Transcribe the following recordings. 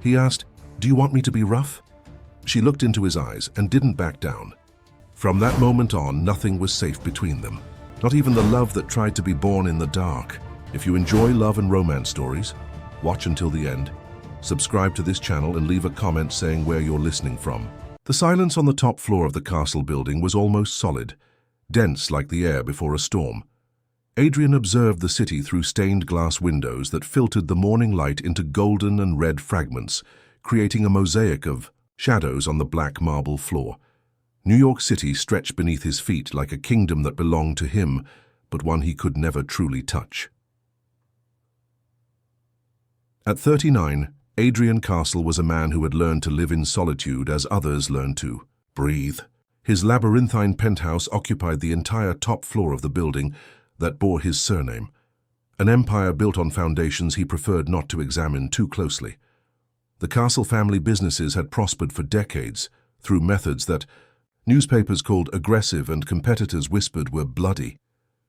He asked, "Do you want me to be rough?" She looked into his eyes and didn't back down. From that moment on, nothing was safe between them. Not even the love that tried to be born in the dark. If you enjoy love and romance stories, watch until the end. Subscribe to this channel and leave a comment saying where you're listening from. The silence on the top floor of the castle building was almost solid, dense like the air before a storm. Adrian observed the city through stained glass windows that filtered the morning light into golden and red fragments, creating a mosaic of shadows on the black marble floor. New York City stretched beneath his feet like a kingdom that belonged to him, but one he could never truly touch. At 39, Adrian Castle was a man who had learned to live in solitude as others learned to breathe. His labyrinthine penthouse occupied the entire top floor of the building that bore his surname, an empire built on foundations he preferred not to examine too closely. The Castle family businesses had prospered for decades through methods that newspapers called aggressive and competitors whispered were bloody.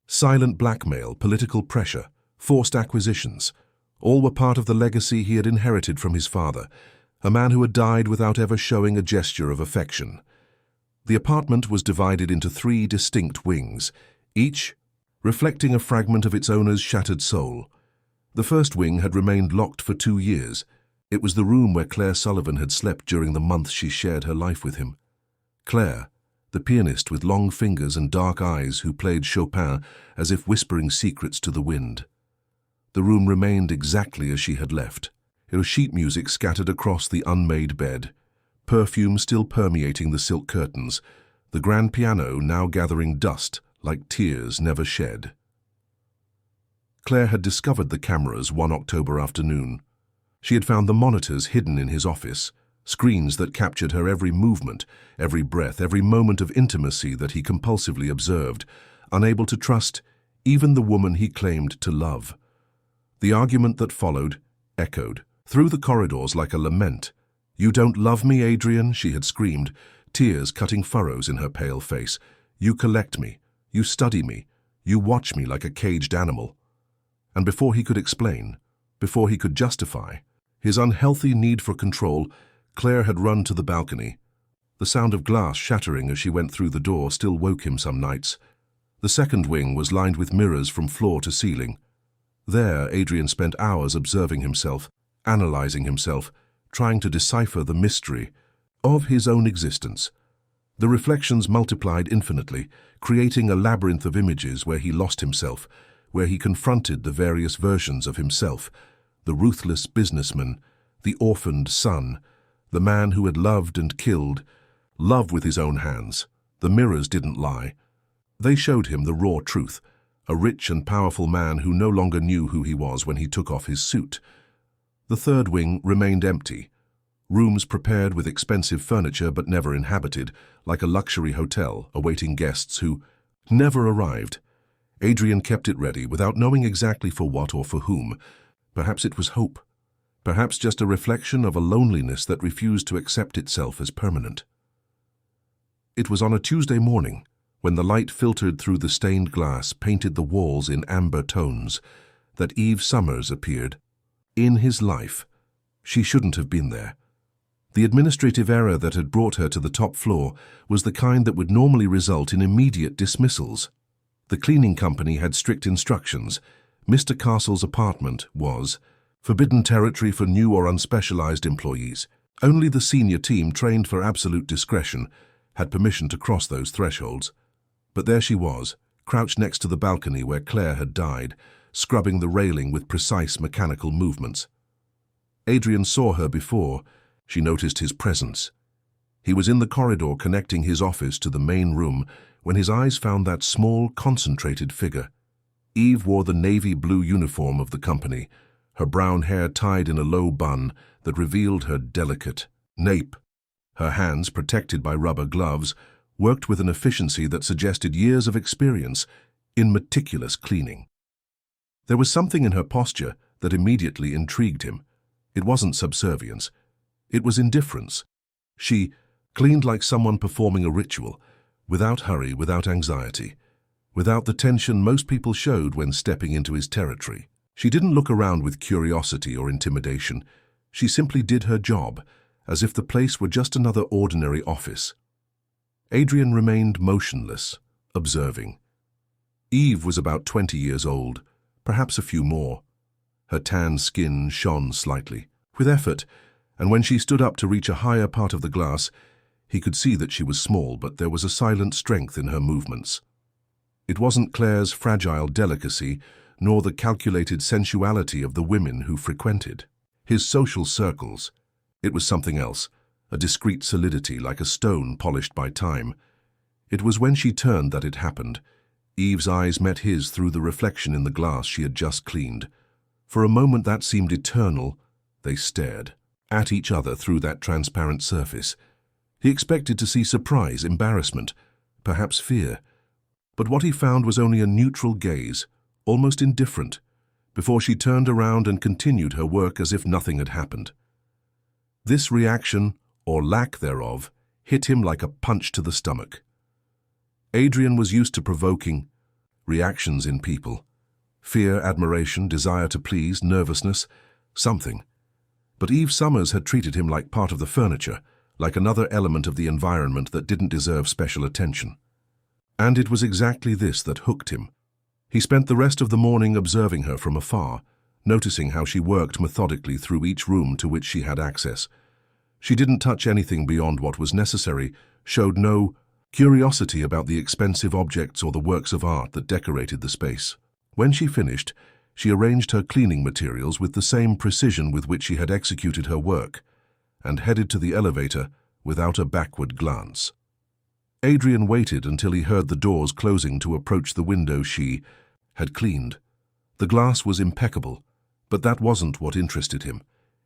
Silent blackmail, political pressure, forced acquisitions, all were part of the legacy he had inherited from his father, a man who had died without ever showing a gesture of affection. The apartment was divided into 3 distinct wings, each reflecting a fragment of its owner's shattered soul. The first wing had remained locked for 2 years. It was the room where Claire Sullivan had slept during the months she shared her life with him. Claire, the pianist with long fingers and dark eyes who played Chopin as if whispering secrets to the wind. The room remained exactly as she had left. It was sheet music scattered across the unmade bed, perfume still permeating the silk curtains, the grand piano now gathering dust like tears never shed. Claire had discovered the cameras one October afternoon. She had found the monitors hidden in his office, screens that captured her every movement, every breath, every moment of intimacy that he compulsively observed, unable to trust even the woman he claimed to love. The argument that followed echoed through the corridors like a lament. "You don't love me, Adrian," she had screamed, tears cutting furrows in her pale face. "You collect me. You study me. You watch me like a caged animal." And before he could explain, before he could justify his unhealthy need for control, Claire had run to the balcony. The sound of glass shattering as she went through the door still woke him some nights. The second wing was lined with mirrors from floor to ceiling. There, Adrian spent hours observing himself, analyzing himself, trying to decipher the mystery of his own existence. The reflections multiplied infinitely, creating a labyrinth of images where he lost himself, where he confronted the various versions of himself, the ruthless businessman, the orphaned son, the man who had loved and killed, loved with his own hands. The mirrors didn't lie. They showed him the raw truth, a rich and powerful man who no longer knew who he was when he took off his suit. The third wing remained empty, rooms prepared with expensive furniture but never inhabited, like a luxury hotel awaiting guests who never arrived. Adrian kept it ready without knowing exactly for what or for whom. Perhaps it was hope. Perhaps just a reflection of a loneliness that refused to accept itself as permanent. It was on a Tuesday morning, when the light filtered through the stained glass painted the walls in amber tones, that Eve Summers appeared. In his life, she shouldn't have been there. The administrative error that had brought her to the top floor was the kind that would normally result in immediate dismissals. The cleaning company had strict instructions. Mr. Castle's apartment was forbidden territory for new or unspecialized employees. Only the senior team, trained for absolute discretion, had permission to cross those thresholds. But there she was, crouched next to the balcony where Claire had died, scrubbing the railing with precise mechanical movements. Adrian saw her before. She noticed his presence. He was in the corridor connecting his office to the main room when his eyes found that small, concentrated figure. Eve wore the navy blue uniform of the company, her brown hair tied in a low bun that revealed her delicate nape. Her hands, protected by rubber gloves, worked with an efficiency that suggested years of experience in meticulous cleaning. There was something in her posture that immediately intrigued him. It wasn't subservience. It was indifference. She cleaned like someone performing a ritual, without hurry, without anxiety, without the tension most people showed when stepping into his territory. She didn't look around with curiosity or intimidation. She simply did her job, as if the place were just another ordinary office. Adrian remained motionless, observing. Eve was about 20 years old, perhaps a few more. Her tan skin shone slightly, with effort, and when she stood up to reach a higher part of the glass, he could see that she was small, but there was a silent strength in her movements. It wasn't Claire's fragile delicacy, nor the calculated sensuality of the women who frequented his social circles. It was something else, a discreet solidity like a stone polished by time. It was when she turned that it happened. Eve's eyes met his through the reflection in the glass she had just cleaned. For a moment that seemed eternal. They stared at each other through that transparent surface. He expected to see surprise, embarrassment, perhaps fear. But what he found was only a neutral gaze, almost indifferent, before she turned around and continued her work as if nothing had happened. This reaction, or lack thereof, hit him like a punch to the stomach. Adrian was used to provoking reactions in people. Fear, admiration, desire to please, nervousness, something. But Eve Summers had treated him like part of the furniture, like another element of the environment that didn't deserve special attention. And it was exactly this that hooked him. He spent the rest of the morning observing her from afar, noticing how she worked methodically through each room to which she had access. She didn't touch anything beyond what was necessary, showed no curiosity about the expensive objects or the works of art that decorated the space. When she finished, she arranged her cleaning materials with the same precision with which she had executed her work, and headed to the elevator without a backward glance. Adrian waited until he heard the doors closing to approach the window she had cleaned. The glass was impeccable, but that wasn't what interested him.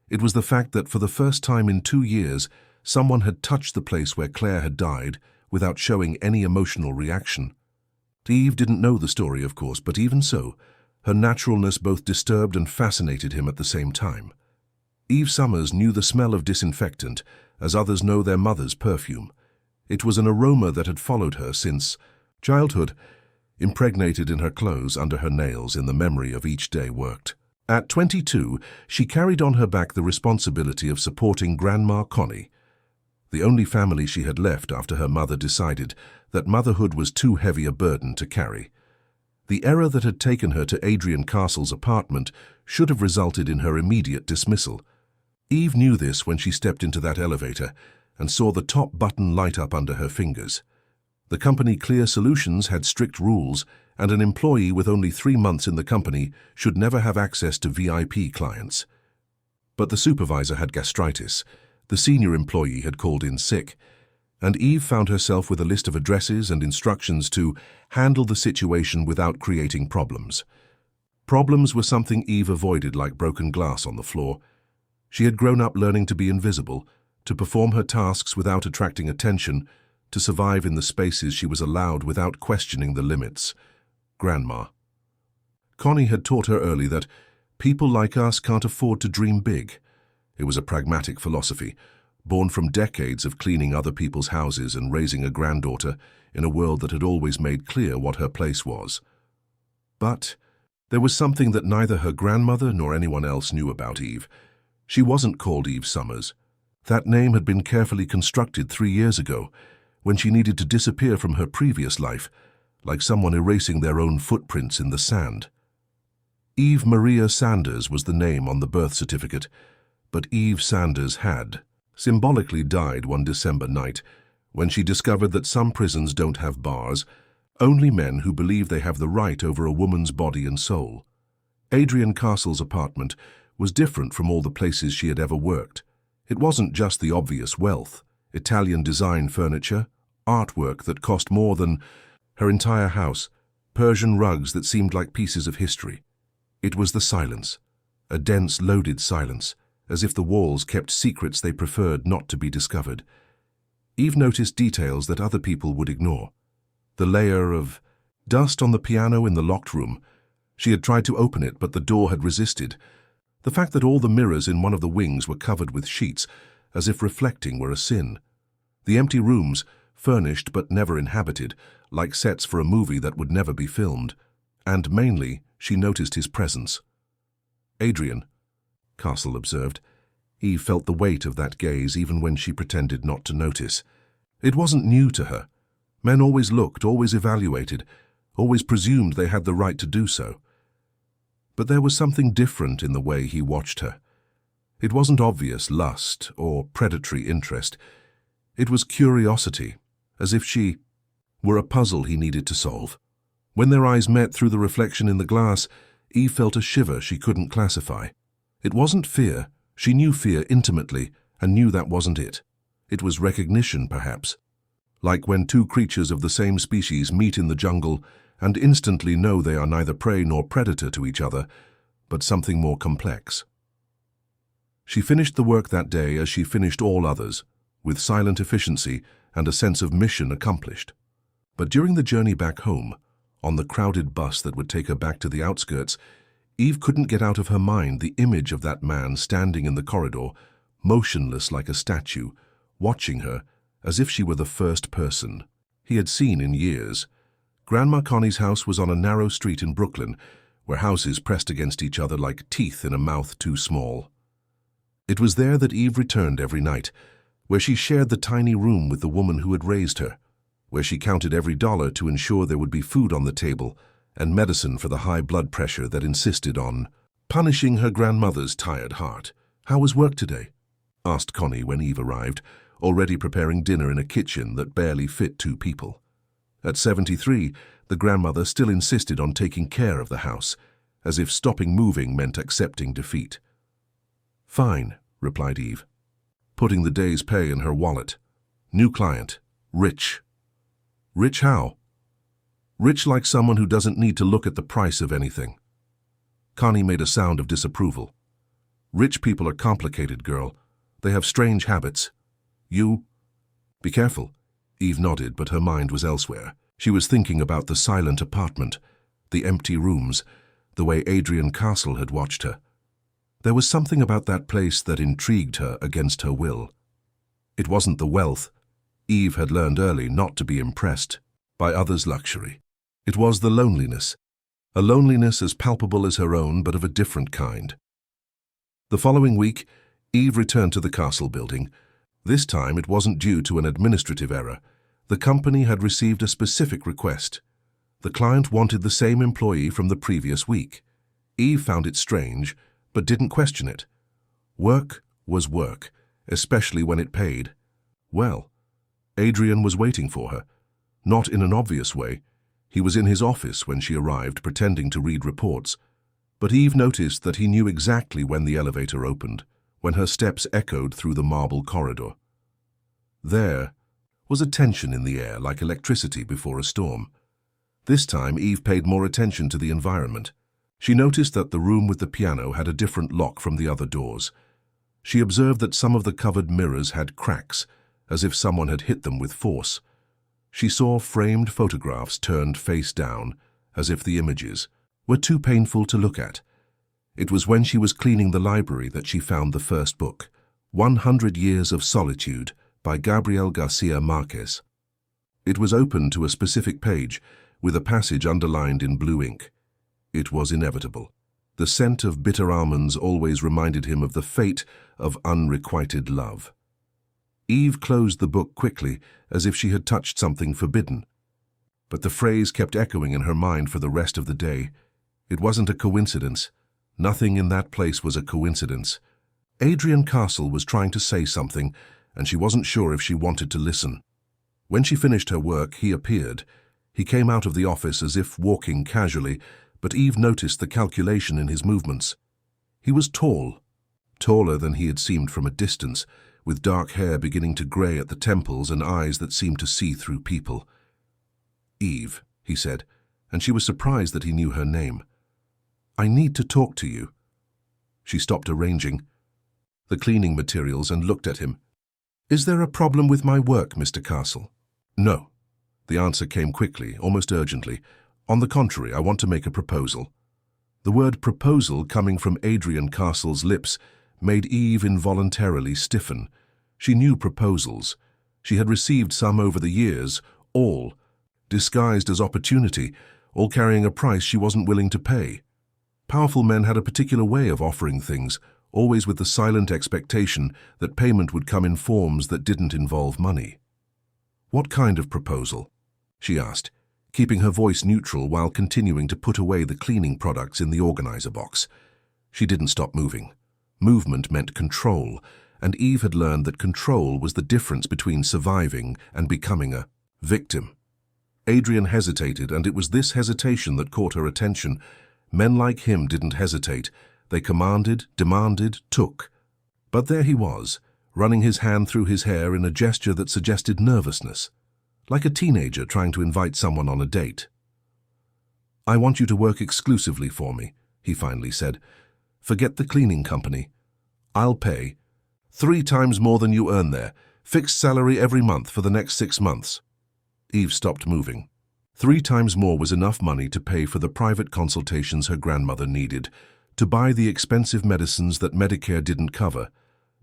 It was the fact that for the first time in 2 years, someone had touched the place where Claire had died without showing any emotional reaction. Eve didn't know the story, of course, but even so, her naturalness both disturbed and fascinated him at the same time. Eve Summers knew the smell of disinfectant as others know their mother's perfume. It was an aroma that had followed her since childhood, impregnated in her clothes, under her nails, in the memory of each day worked. At 22, she carried on her back the responsibility of supporting Grandma Connie, the only family she had left after her mother decided that motherhood was too heavy a burden to carry. The error that had taken her to Adrian Castle's apartment should have resulted in her immediate dismissal. Eve knew this when she stepped into that elevator and saw the top button light up under her fingers. The company Clear Solutions had strict rules, and an employee with only 3 months in the company should never have access to VIP clients. But the supervisor had gastritis, the senior employee had called in sick, and Eve found herself with a list of addresses and instructions to handle the situation without creating problems. Problems were something Eve avoided like broken glass on the floor. She had grown up learning to be invisible, to perform her tasks without attracting attention, to survive in the spaces she was allowed without questioning the limits. Grandma. Connie had taught her early that people like us can't afford to dream big. It was a pragmatic philosophy, born from decades of cleaning other people's houses and raising a granddaughter in a world that had always made clear what her place was. But there was something that neither her grandmother nor anyone else knew about Eve. She wasn't called Eve Summers. That name had been carefully constructed 3 years ago, when she needed to disappear from her previous life, like someone erasing their own footprints in the sand. Eve Maria Sanders was the name on the birth certificate, but Eve Sanders had symbolically died one December night when she discovered that some prisons don't have bars, only men who believe they have the right over a woman's body and soul. Adrian Castle's apartment was different from all the places she had ever worked. It wasn't just the obvious wealth, Italian design furniture, artwork that cost more than her entire house, Persian rugs that seemed like pieces of history. It was the silence, a dense, loaded silence, as if the walls kept secrets they preferred not to be discovered. Eve noticed details that other people would ignore. The layer of dust on the piano in the locked room. She had tried to open it, but the door had resisted. The fact that all the mirrors in one of the wings were covered with sheets, as if reflecting were a sin. The empty rooms, furnished but never inhabited, like sets for a movie that would never be filmed. And mainly, she noticed his presence. Adrian, Castle observed. Eve felt the weight of that gaze even when she pretended not to notice. It wasn't new to her. Men always looked, always evaluated, always presumed they had the right to do so. But there was something different in the way he watched her. It wasn't obvious lust or predatory interest. It was curiosity, as if she were a puzzle he needed to solve. When their eyes met through the reflection in the glass, Eve felt a shiver she couldn't classify. It wasn't fear. She knew fear intimately and knew that wasn't it. It was recognition, perhaps. Like when two creatures of the same species meet in the jungle and instantly know they are neither prey nor predator to each other, but something more complex. She finished the work that day as she finished all others, with silent efficiency and a sense of mission accomplished. But during the journey back home, on the crowded bus that would take her back to the outskirts, Eve couldn't get out of her mind the image of that man standing in the corridor, motionless like a statue, watching her as if she were the first person he had seen in years. Grandma Connie's house was on a narrow street in Brooklyn, where houses pressed against each other like teeth in a mouth too small. It was there that Eve returned every night, where she shared the tiny room with the woman who had raised her, where she counted every dollar to ensure there would be food on the table and medicine for the high blood pressure that insisted on punishing her grandmother's tired heart. "How was work today?" asked Connie when Eve arrived, already preparing dinner in a kitchen that barely fit two people. At 73, the grandmother still insisted on taking care of the house, as if stopping moving meant accepting defeat. "Fine," replied Eve, putting the day's pay in her wallet. "New client. Rich." "Rich how?" "Rich like someone who doesn't need to look at the price of anything." Connie made a sound of disapproval. "Rich people are complicated, girl. They have strange habits. You—" "Be careful." Eve nodded, but her mind was elsewhere. She was thinking about the silent apartment, the empty rooms, the way Adrian Castle had watched her. There was something about that place that intrigued her against her will. It wasn't the wealth. Eve had learned early not to be impressed by others' luxury. It was the loneliness, a loneliness as palpable as her own, but of a different kind. The following week, Eve returned to the castle building. This time it wasn't due to an administrative error. The company had received a specific request. The client wanted the same employee from the previous week. Eve found it strange, but didn't question it. Work was work, especially when it paid. Well, Adrian was waiting for her. Not in an obvious way. He was in his office when she arrived, pretending to read reports. But Eve noticed that he knew exactly when the elevator opened, when her steps echoed through the marble corridor. There was a tension in the air, like electricity before a storm. This time, Eve paid more attention to the environment. She noticed that the room with the piano had a different lock from the other doors. She observed that some of the covered mirrors had cracks, as if someone had hit them with force. She saw framed photographs turned face down, as if the images were too painful to look at. It was when she was cleaning the library that she found the first book, 100 Years of Solitude, by Gabriel Garcia Marquez. It was open to a specific page, with a passage underlined in blue ink. It was inevitable. The scent of bitter almonds always reminded him of the fate of unrequited love. Eve closed the book quickly, as if she had touched something forbidden. But the phrase kept echoing in her mind for the rest of the day. It wasn't a coincidence. Nothing in that place was a coincidence. Adrian Castle was trying to say something, and she wasn't sure if she wanted to listen. When she finished her work, he appeared. He came out of the office as if walking casually, but Eve noticed the calculation in his movements. He was tall, taller than he had seemed from a distance, with dark hair beginning to grey at the temples and eyes that seemed to see through people. "Eve," he said, and she was surprised that he knew her name. "I need to talk to you." She stopped arranging the cleaning materials and looked at him. "Is there a problem with my work, Mr. Castle?" "No." The answer came quickly, almost urgently. "On the contrary, I want to make a proposal." The word proposal, coming from Adrian Castle's lips, made Eve involuntarily stiffen. She knew proposals. She had received some over the years, all disguised as opportunity, all carrying a price she wasn't willing to pay. Powerful men had a particular way of offering things, always with the silent expectation that payment would come in forms that didn't involve money. "What kind of proposal?" she asked, keeping her voice neutral while continuing to put away the cleaning products in the organizer box. She didn't stop moving. Movement meant control, and Eve had learned that control was the difference between surviving and becoming a victim. Adrian hesitated, and it was this hesitation that caught her attention. Men like him didn't hesitate. They commanded, demanded, took. But there he was, running his hand through his hair in a gesture that suggested nervousness, like a teenager trying to invite someone on a date. "I want you to work exclusively for me," he finally said. "Forget the cleaning company. I'll pay 3 times more than you earn there, fixed salary every month for the next 6 months. Eve stopped moving. 3 times more was enough money to pay for the private consultations her grandmother needed, to buy the expensive medicines that Medicare didn't cover,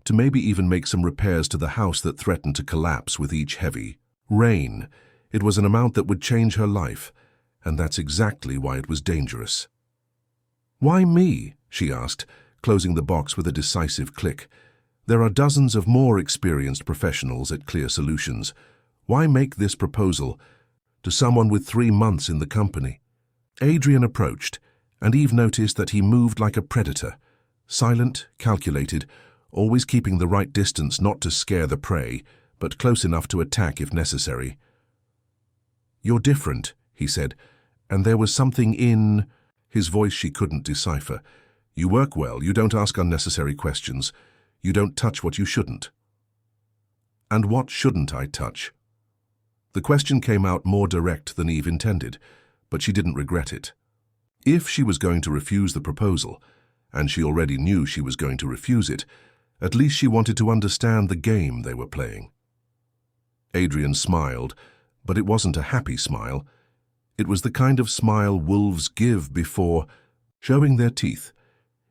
to maybe even make some repairs to the house that threatened to collapse with each heavy rain. It was an amount that would change her life, and that's exactly why it was dangerous. "Why me?" she asked, closing the box with a decisive click. "There are dozens of more experienced professionals at Clear Solutions. Why make this proposal to someone with 3 months in the company?" Adrian approached, and Eve noticed that he moved like a predator, silent, calculated, always keeping the right distance not to scare the prey, but close enough to attack if necessary. "You're different," he said, and there was something in his voice she couldn't decipher. "You work well, you don't ask unnecessary questions, you don't touch what you shouldn't." "And what shouldn't I touch?" The question came out more direct than Eve intended, but she didn't regret it. If she was going to refuse the proposal, and she already knew she was going to refuse it, at least she wanted to understand the game they were playing. Adrian smiled, but it wasn't a happy smile. It was the kind of smile wolves give before showing their teeth.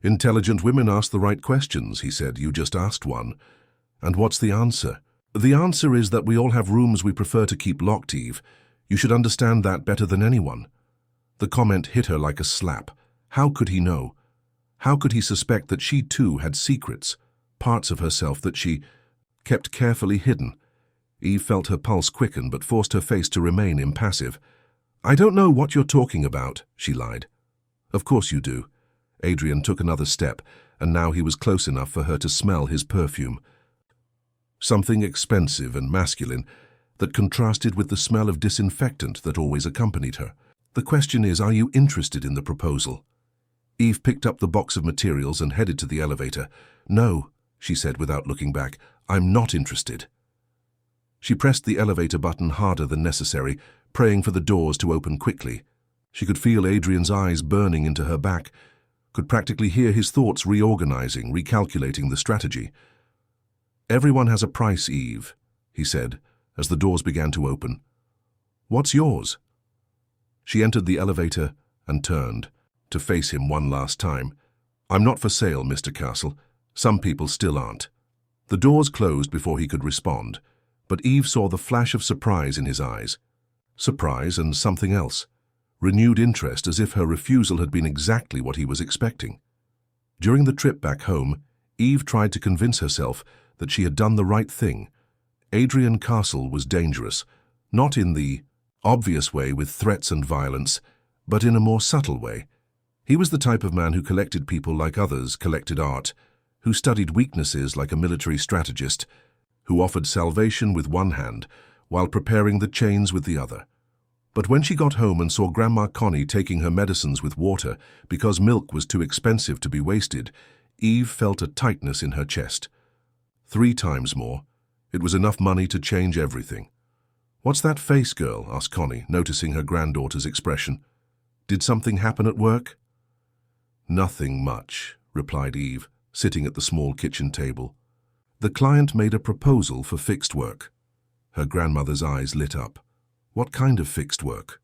"Intelligent women ask the right questions," he said. "You just asked one. And what's the answer?" "The answer is that we all have rooms we prefer to keep locked, Eve. You should understand that better than anyone." The comment hit her like a slap. How could he know? How could he suspect that she too had secrets, parts of herself that she kept carefully hidden? Eve felt her pulse quicken but forced her face to remain impassive. "I don't know what you're talking about," she lied. "Of course you do." Adrian took another step, and now he was close enough for her to smell his perfume. Something expensive and masculine that contrasted with the smell of disinfectant that always accompanied her. "The question is, are you interested in the proposal?" Eve picked up the box of materials and headed to the elevator. "No," she said without looking back, "I'm not interested." She pressed the elevator button harder than necessary, praying for the doors to open quickly. She could feel Adrian's eyes burning into her back, could practically hear his thoughts reorganizing, recalculating the strategy. "Everyone has a price, Eve," he said, as the doors began to open. "What's yours?" She entered the elevator and turned, to face him one last time. "I'm not for sale, Mr. Castle. Some people still aren't." The doors closed before he could respond, but Eve saw the flash of surprise in his eyes. Surprise and something else. Renewed interest, as if her refusal had been exactly what he was expecting. During the trip back home, Eve tried to convince herself that she had done the right thing. Adrian Castle was dangerous, not in the obvious way with threats and violence, but in a more subtle way. He was the type of man who collected people like others collected art, who studied weaknesses like a military strategist, who offered salvation with one hand while preparing the chains with the other. But when she got home and saw Grandma Connie taking her medicines with water because milk was too expensive to be wasted, Eve felt a tightness in her chest. 3 times more. It was enough money to change everything. "What's that face, girl?" asked Connie, noticing her granddaughter's expression. "Did something happen at work?" "Nothing much," replied Eve, sitting at the small kitchen table. "The client made a proposal for fixed work." Her grandmother's eyes lit up. "What kind of fixed work?"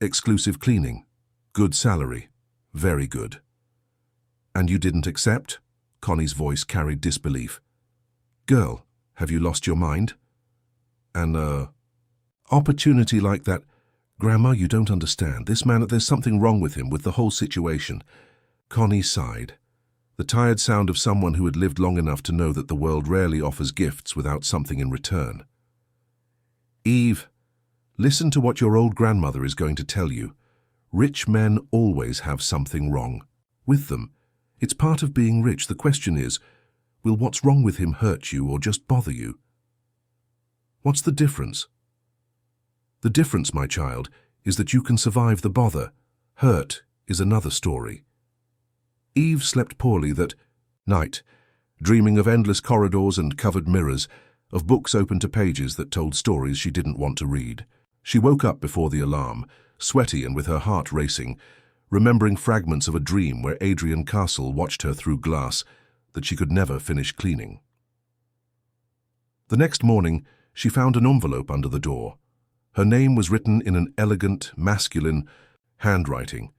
"Exclusive cleaning. Good salary. Very good." "And you didn't accept?" Connie's voice carried disbelief. "Girl, have you lost your mind?" "An, opportunity like that—" "Grandma, you don't understand. This man, there's something wrong with him, with the whole situation." Connie sighed. the tired sound of someone who had lived long enough to know that the world rarely offers gifts without something in return. Eve, listen to what your old grandmother is going to tell you. Rich men always have something wrong with them. It's part of being rich. The question is, will what's wrong with him hurt you or just bother you? What's the difference? The difference, my child, is that you can survive the bother. Hurt is another story. Eve slept poorly that night, dreaming of endless corridors and covered mirrors, of books open to pages that told stories she didn't want to read. She woke up before the alarm, sweaty and with her heart racing, remembering fragments of a dream where Adrian Castle watched her through glass that she could never finish cleaning. The next morning, she found an envelope under the door. Her name was written in an elegant, masculine handwriting.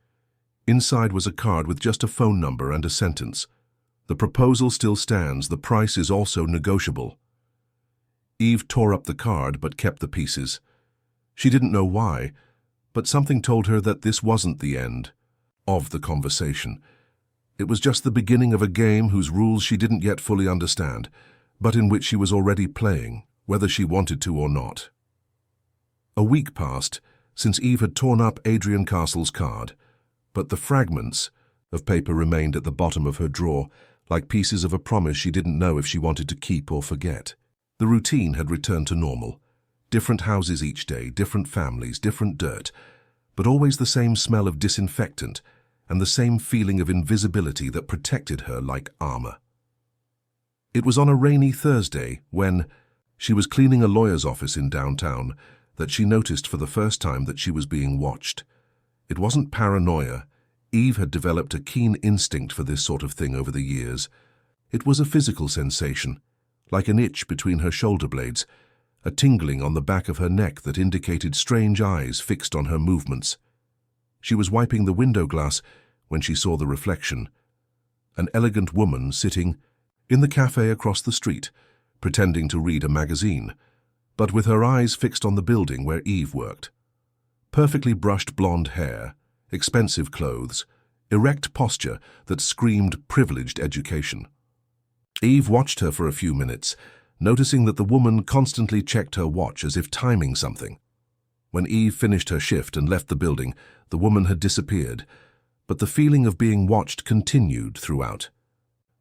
Inside was a card with just a phone number and a sentence. The proposal still stands. The price is also negotiable. Eve tore up the card but kept the pieces. She didn't know why, but something told her that this wasn't the end of the conversation. It was just the beginning of a game whose rules she didn't yet fully understand, but in which she was already playing, whether she wanted to or not. A week passed since Eve had torn up Adrian Castle's card, but the fragments of paper remained at the bottom of her drawer, like pieces of a promise she didn't know if she wanted to keep or forget. The routine had returned to normal. Different houses each day, different families, different dirt, but always the same smell of disinfectant and the same feeling of invisibility that protected her like armor. It was on a rainy Thursday when she was cleaning a lawyer's office in downtown that she noticed for the first time that she was being watched. It wasn't paranoia. Eve had developed a keen instinct for this sort of thing over the years. It was a physical sensation, like an itch between her shoulder blades, a tingling on the back of her neck that indicated strange eyes fixed on her movements. She was wiping the window glass when she saw the reflection. An elegant woman sitting in the cafe across the street, pretending to read a magazine, but with her eyes fixed on the building where Eve worked. Perfectly brushed blonde hair, expensive clothes, erect posture that screamed privileged education. Eve watched her for a few minutes, noticing that the woman constantly checked her watch as if timing something. When Eve finished her shift and left the building, the woman had disappeared, but the feeling of being watched continued throughout.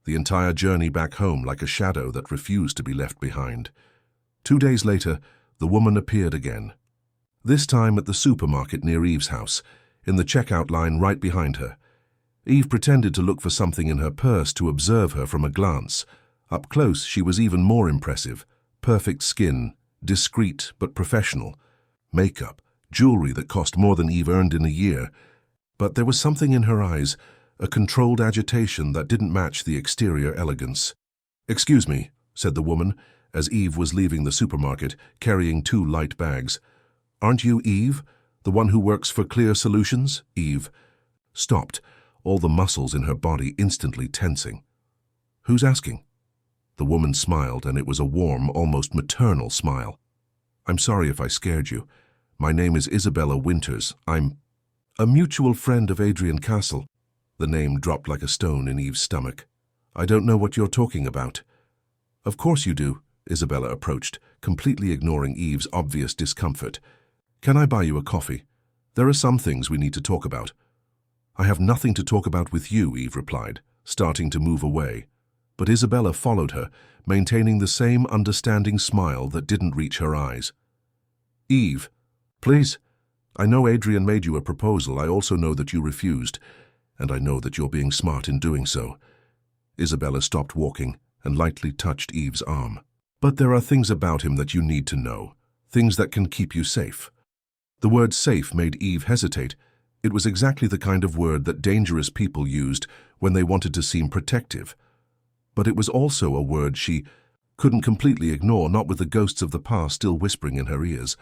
The entire journey back home like a shadow that refused to be left behind. 2 days later, the woman appeared again. This time at the supermarket near Eve's house, in the checkout line right behind her. Eve pretended to look for something in her purse to observe her from a glance. Up close, she was even more impressive. Perfect skin, discreet but professional. Makeup, jewelry that cost more than Eve earned in a year. But there was something in her eyes, a controlled agitation that didn't match the exterior elegance. "Excuse me," said the woman, as Eve was leaving the supermarket, carrying 2 light bags. "Aren't you Eve, the one who works for Clear Solutions?" Eve stopped, all the muscles in her body instantly tensing. "Who's asking?" The woman smiled, and it was a warm, almost maternal smile. "I'm sorry if I scared you. My name is Isabella Winters. I'm a mutual friend of Adrian Castle." The name dropped like a stone in Eve's stomach. "I don't know what you're talking about." "Of course you do," Isabella approached, completely ignoring Eve's obvious discomfort. "Can I buy you a coffee? There are some things we need to talk about." "I have nothing to talk about with you," Eve replied, starting to move away. But Isabella followed her, maintaining the same understanding smile that didn't reach her eyes. "Eve, please. I know Adrian made you a proposal. I also know that you refused, and I know that you're being smart in doing so." Isabella stopped walking and lightly touched Eve's arm. "But there are things about him that you need to know, things that can keep you safe." The word safe made Eve hesitate. It was exactly the kind of word that dangerous people used when they wanted to seem protective. But it was also a word she couldn't completely ignore, not with the ghosts of the past still whispering in her ears.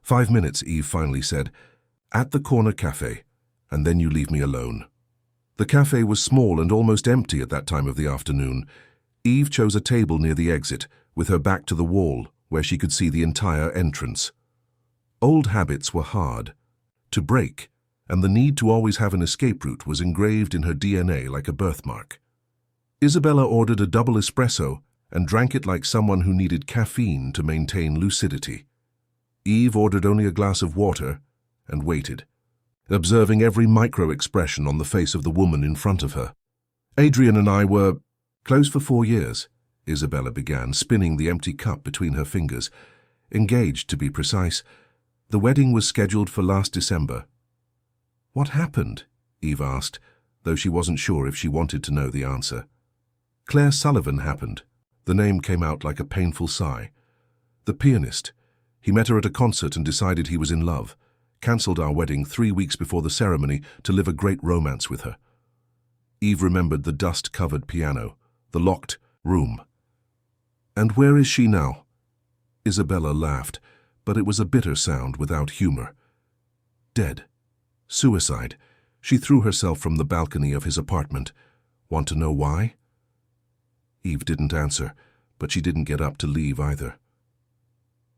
5 minutes, Eve finally said, "at the corner cafe, and then you leave me alone." The cafe was small and almost empty at that time of the afternoon. Eve chose a table near the exit, with her back to the wall, where she could see the entire entrance. Old habits were hard to break, and the need to always have an escape route was engraved in her DNA like a birthmark. Isabella ordered a double espresso and drank it like someone who needed caffeine to maintain lucidity. Eve ordered only a glass of water and waited, observing every micro-expression on the face of the woman in front of her. Adrian and I were close for 4 years, Isabella began, spinning the empty cup between her fingers. Engaged, to be precise. The wedding was scheduled for last December. What happened? Eve asked, though she wasn't sure if she wanted to know the answer. Claire Sullivan happened. The name came out like a painful sigh. The pianist. He met her at a concert and decided he was in love. Cancelled our wedding 3 weeks before the ceremony to live a great romance with her. Eve remembered the dust-covered piano, the locked room. And where is she now? Isabella laughed, but it was a bitter sound without humor. Dead. Suicide. She threw herself from the balcony of his apartment. Want to know why? Eve didn't answer, but she didn't get up to leave either.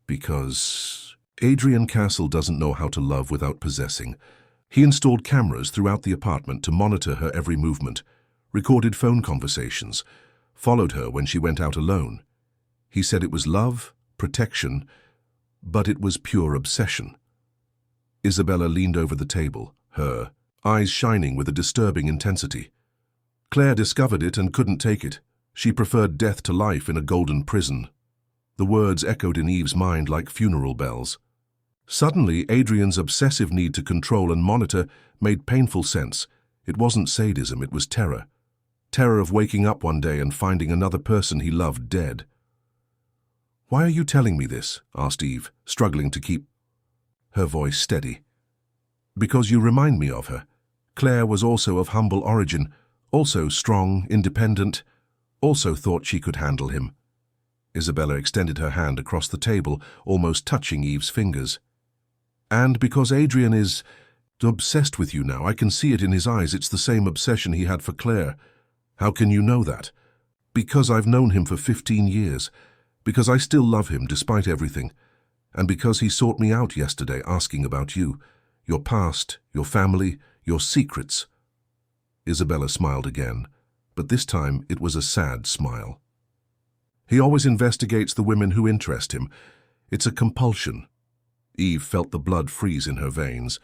Because Adrian Castle doesn't know how to love without possessing. He installed cameras throughout the apartment to monitor her every movement, recorded phone conversations, followed her when she went out alone. He said it was love, protection, but it was pure obsession. Isabella leaned over the table, her eyes shining with a disturbing intensity. Claire discovered it and couldn't take it. She preferred death to life in a golden prison. The words echoed in Eve's mind like funeral bells. Suddenly, Adrian's obsessive need to control and monitor made painful sense. It wasn't sadism, it was terror. Terror of waking up one day and finding another person he loved dead. "Why are you telling me this?" asked Eve, struggling to keep her voice steady. "Because you remind me of her. Claire was also of humble origin, also strong, independent, also thought she could handle him." Isabella extended her hand across the table, almost touching Eve's fingers. "And because Adrian is obsessed with you now, I can see it in his eyes. It's the same obsession he had for Claire." "How can you know that?" "Because I've known him for 15 years. Because I still love him despite everything. And because he sought me out yesterday asking about you, your past, your family, your secrets." Isabella smiled again, but this time it was a sad smile. "He always investigates the women who interest him. It's a compulsion." Eve felt the blood freeze in her veins.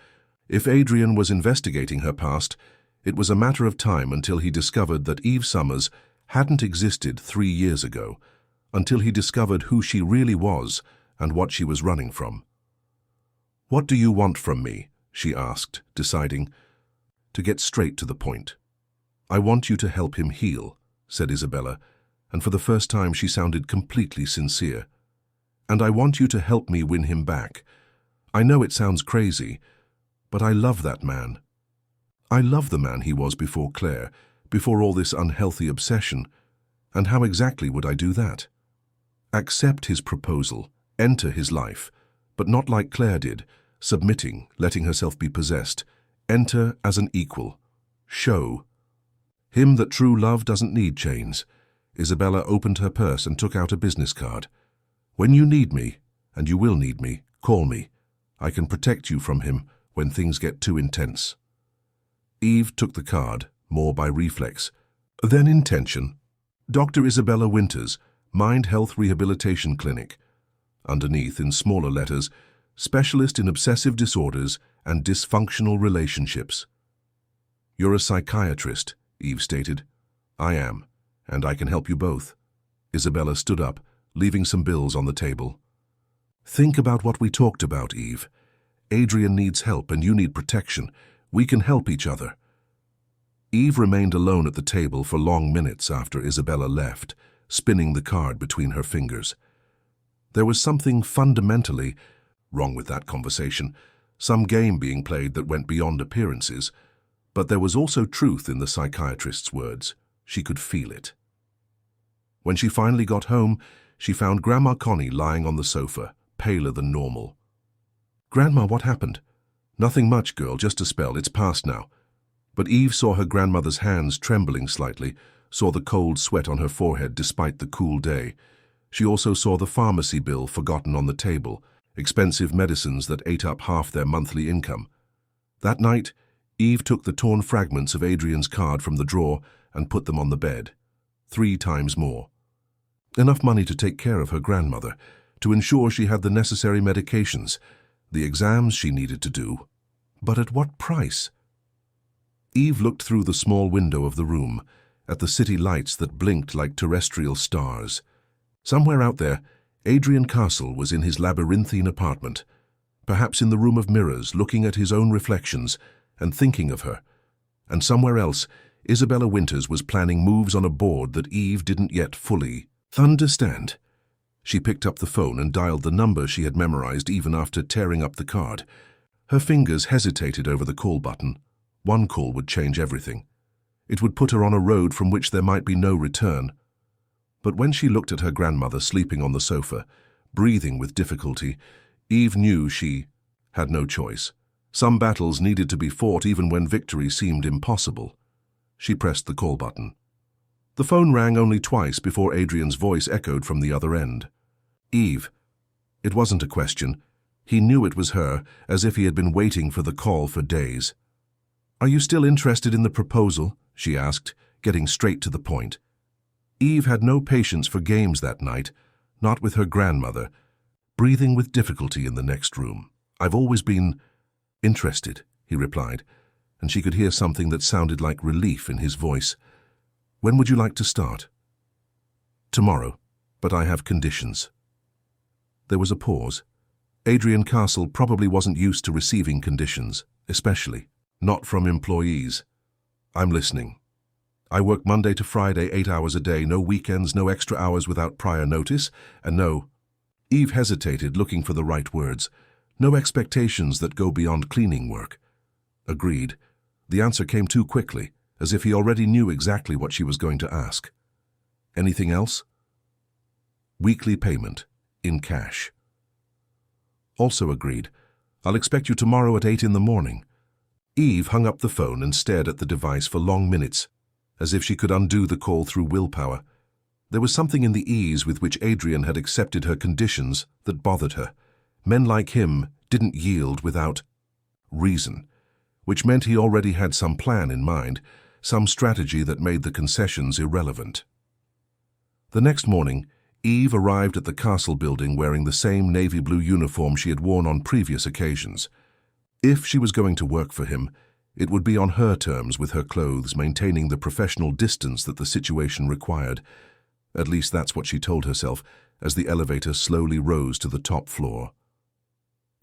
If Adrian was investigating her past, it was a matter of time until he discovered that Eve Summers hadn't existed 3 years ago, until he discovered who she really was and what she was running from. "What do you want from me?" she asked, deciding to get straight to the point. "I want you to help him heal," said Isabella, and for the first time she sounded completely sincere. "And I want you to help me win him back. I know it sounds crazy, but I love that man. I love the man he was before Claire, before all this unhealthy obsession. And how exactly would I do that? Accept his proposal, enter his life, but not like Claire did, submitting, letting herself be possessed. Enter as an equal. Show him that true love doesn't need chains." Isabella opened her purse and took out a business card. "When you need me, and you will need me, call me. I can protect you from him when things get too intense." Eve took the card, more by reflex, then intention. Dr. Isabella Winters, Mind Health Rehabilitation Clinic. Underneath, in smaller letters, specialist in obsessive disorders and dysfunctional relationships. "You're a psychiatrist," Eve stated. "I am, and I can help you both." Isabella stood up, leaving some bills on the table. "Think about what we talked about, Eve. Adrian needs help and you need protection. We can help each other." Eve remained alone at the table for long minutes after Isabella left, spinning the card between her fingers. There was something fundamentally wrong with that conversation, some game being played that went beyond appearances, but there was also truth in the psychiatrist's words. She could feel it. When she finally got home, she found Grandma Connie lying on the sofa, paler than normal. "Grandma, what happened?" "Nothing much, girl, just a spell. It's past now." But Eve saw her grandmother's hands trembling slightly, saw the cold sweat on her forehead despite the cool day. She also saw the pharmacy bill forgotten on the table, expensive medicines that ate up half their monthly income. That night, Eve took the torn fragments of Adrian's card from the drawer and put them on the bed. 3 times more. Enough money to take care of her grandmother, to ensure she had the necessary medications, the exams she needed to do. But at what price? Eve looked through the small window of the room, at the city lights that blinked like terrestrial stars. Somewhere out there, Adrian Castle was in his labyrinthine apartment, perhaps in the room of mirrors, looking at his own reflections and thinking of her. And somewhere else, Isabella Winters was planning moves on a board that Eve didn't yet fully understand. She picked up the phone and dialed the number she had memorized even after tearing up the card. Her fingers hesitated over the call button. One call would change everything. It would put her on a road from which there might be no return. But when she looked at her grandmother sleeping on the sofa, breathing with difficulty, Eve knew she had no choice. Some battles needed to be fought even when victory seemed impossible. She pressed the call button. The phone rang only twice before Adrian's voice echoed from the other end. Eve. It wasn't a question. He knew it was her, as if he had been waiting for the call for days. "Are you still interested in the proposal?" she asked, getting straight to the point. Eve had no patience for games that night, not with her grandmother, breathing with difficulty in the next room. "I've always been interested," he replied, and she could hear something that sounded like relief in his voice. "When would you like to start?" "Tomorrow, but I have conditions." There was a pause. Adrian Castle probably wasn't used to receiving conditions, especially not from employees. "I'm listening. I work Monday to Friday, 8 hours a day, no weekends, no extra hours without prior notice, and no—" Eve hesitated, looking for the right words. "No expectations that go beyond cleaning work." Agreed. The answer came too quickly, as if he already knew exactly what she was going to ask. "Anything else?" "Weekly payment, in cash." Also agreed. "I'll expect you tomorrow at 8 in the morning." Eve hung up the phone and stared at the device for long minutes, as if she could undo the call through willpower. There was something in the ease with which Adrian had accepted her conditions that bothered her. Men like him didn't yield without reason, which meant he already had some plan in mind, some strategy that made the concessions irrelevant. The next morning, Eve arrived at the castle building wearing the same navy blue uniform she had worn on previous occasions. If she was going to work for him, it would be on her terms with her clothes, maintaining the professional distance that the situation required. At least that's what she told herself as the elevator slowly rose to the top floor.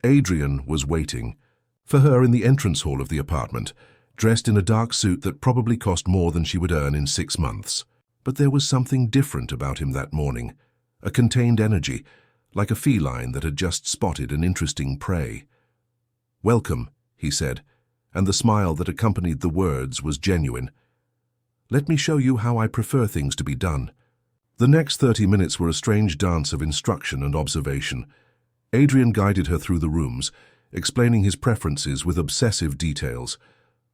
Adrian was waiting for her in the entrance hall of the apartment, dressed in a dark suit that probably cost more than she would earn in 6 months. But there was something different about him that morning, a contained energy, like a feline that had just spotted an interesting prey. "Welcome," he said, and the smile that accompanied the words was genuine. "Let me show you how I prefer things to be done." The next 30 minutes were a strange dance of instruction and observation. Adrian guided her through the rooms, explaining his preferences with obsessive details.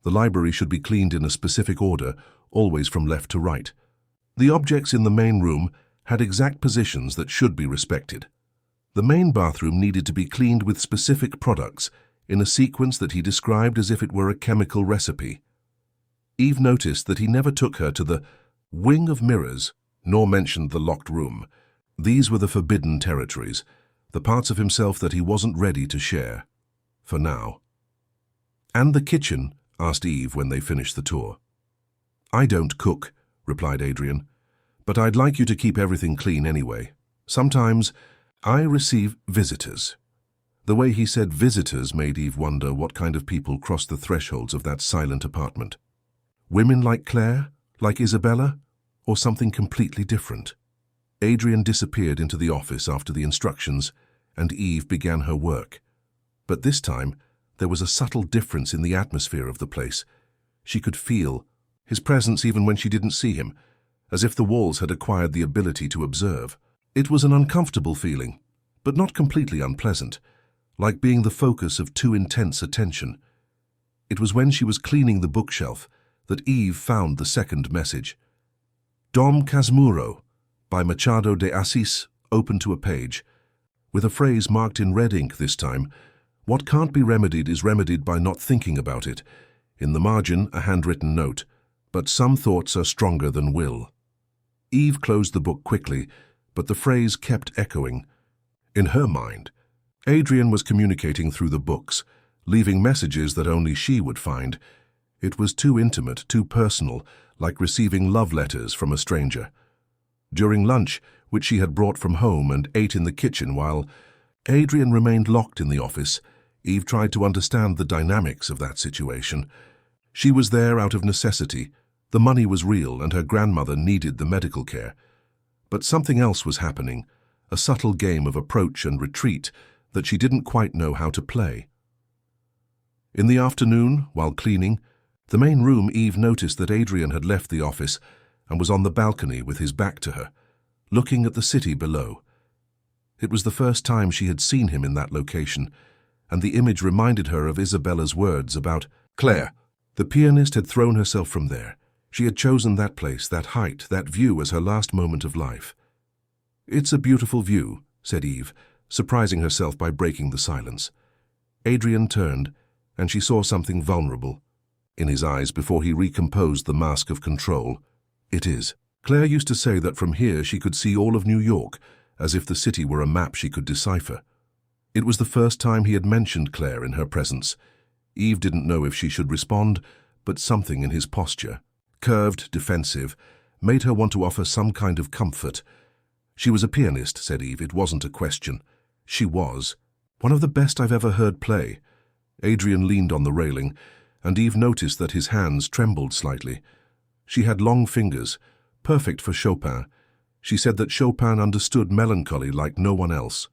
The library should be cleaned in a specific order, always from left to right. The objects in the main room had exact positions that should be respected. The main bathroom needed to be cleaned with specific products, in a sequence that he described as if it were a chemical recipe. Eve noticed that he never took her to the wing of mirrors, nor mentioned the locked room. These were the forbidden territories, the parts of himself that he wasn't ready to share. For now. "And the kitchen?" asked Eve when they finished the tour. "I don't cook," replied Adrian, "but I'd like you to keep everything clean anyway. Sometimes I receive visitors." The way he said visitors made Eve wonder what kind of people crossed the thresholds of that silent apartment. Women like Claire, like Isabella, or something completely different? Adrian disappeared into the office after the instructions, and Eve began her work. But this time, there was a subtle difference in the atmosphere of the place. She could feel his presence even when she didn't see him, as if the walls had acquired the ability to observe. It was an uncomfortable feeling, but not completely unpleasant, like being the focus of too intense attention. It was when she was cleaning the bookshelf that Eve found the second message. Dom Casmurro, by Machado de Assis, open to a page. With a phrase marked in red ink this time, "What can't be remedied is remedied by not thinking about it." In the margin, a handwritten note, "But some thoughts are stronger than will." Eve closed the book quickly, but the phrase kept echoing. In her mind, Adrian was communicating through the books, leaving messages that only she would find. It was too intimate, too personal, like receiving love letters from a stranger. During lunch, which she had brought from home and ate in the kitchen while Adrian remained locked in the office, Eve tried to understand the dynamics of that situation. She was there out of necessity. The money was real and her grandmother needed the medical care. But something else was happening, a subtle game of approach and retreat that she didn't quite know how to play. In the afternoon, while cleaning, the main room, Eve noticed that Adrian had left the office and was on the balcony with his back to her, looking at the city below. It was the first time she had seen him in that location, and the image reminded her of Isabella's words about Claire. The pianist had thrown herself from there. She had chosen that place, that height, that view as her last moment of life. "It's a beautiful view," said Eve, surprising herself by breaking the silence. Adrian turned, and she saw something vulnerable in his eyes before he recomposed the mask of control. "It is. Claire used to say that from here she could see all of New York, as if the city were a map she could decipher." It was the first time he had mentioned Claire in her presence. Eve didn't know if she should respond, but something in his posture, curved, defensive, made her want to offer some kind of comfort. "She was a pianist," said Eve. "It wasn't a question." "She was. One of the best I've ever heard play." Adrian leaned on the railing, and Eve noticed that his hands trembled slightly. She had long fingers, perfect for Chopin. She said that Chopin understood melancholy like no one else.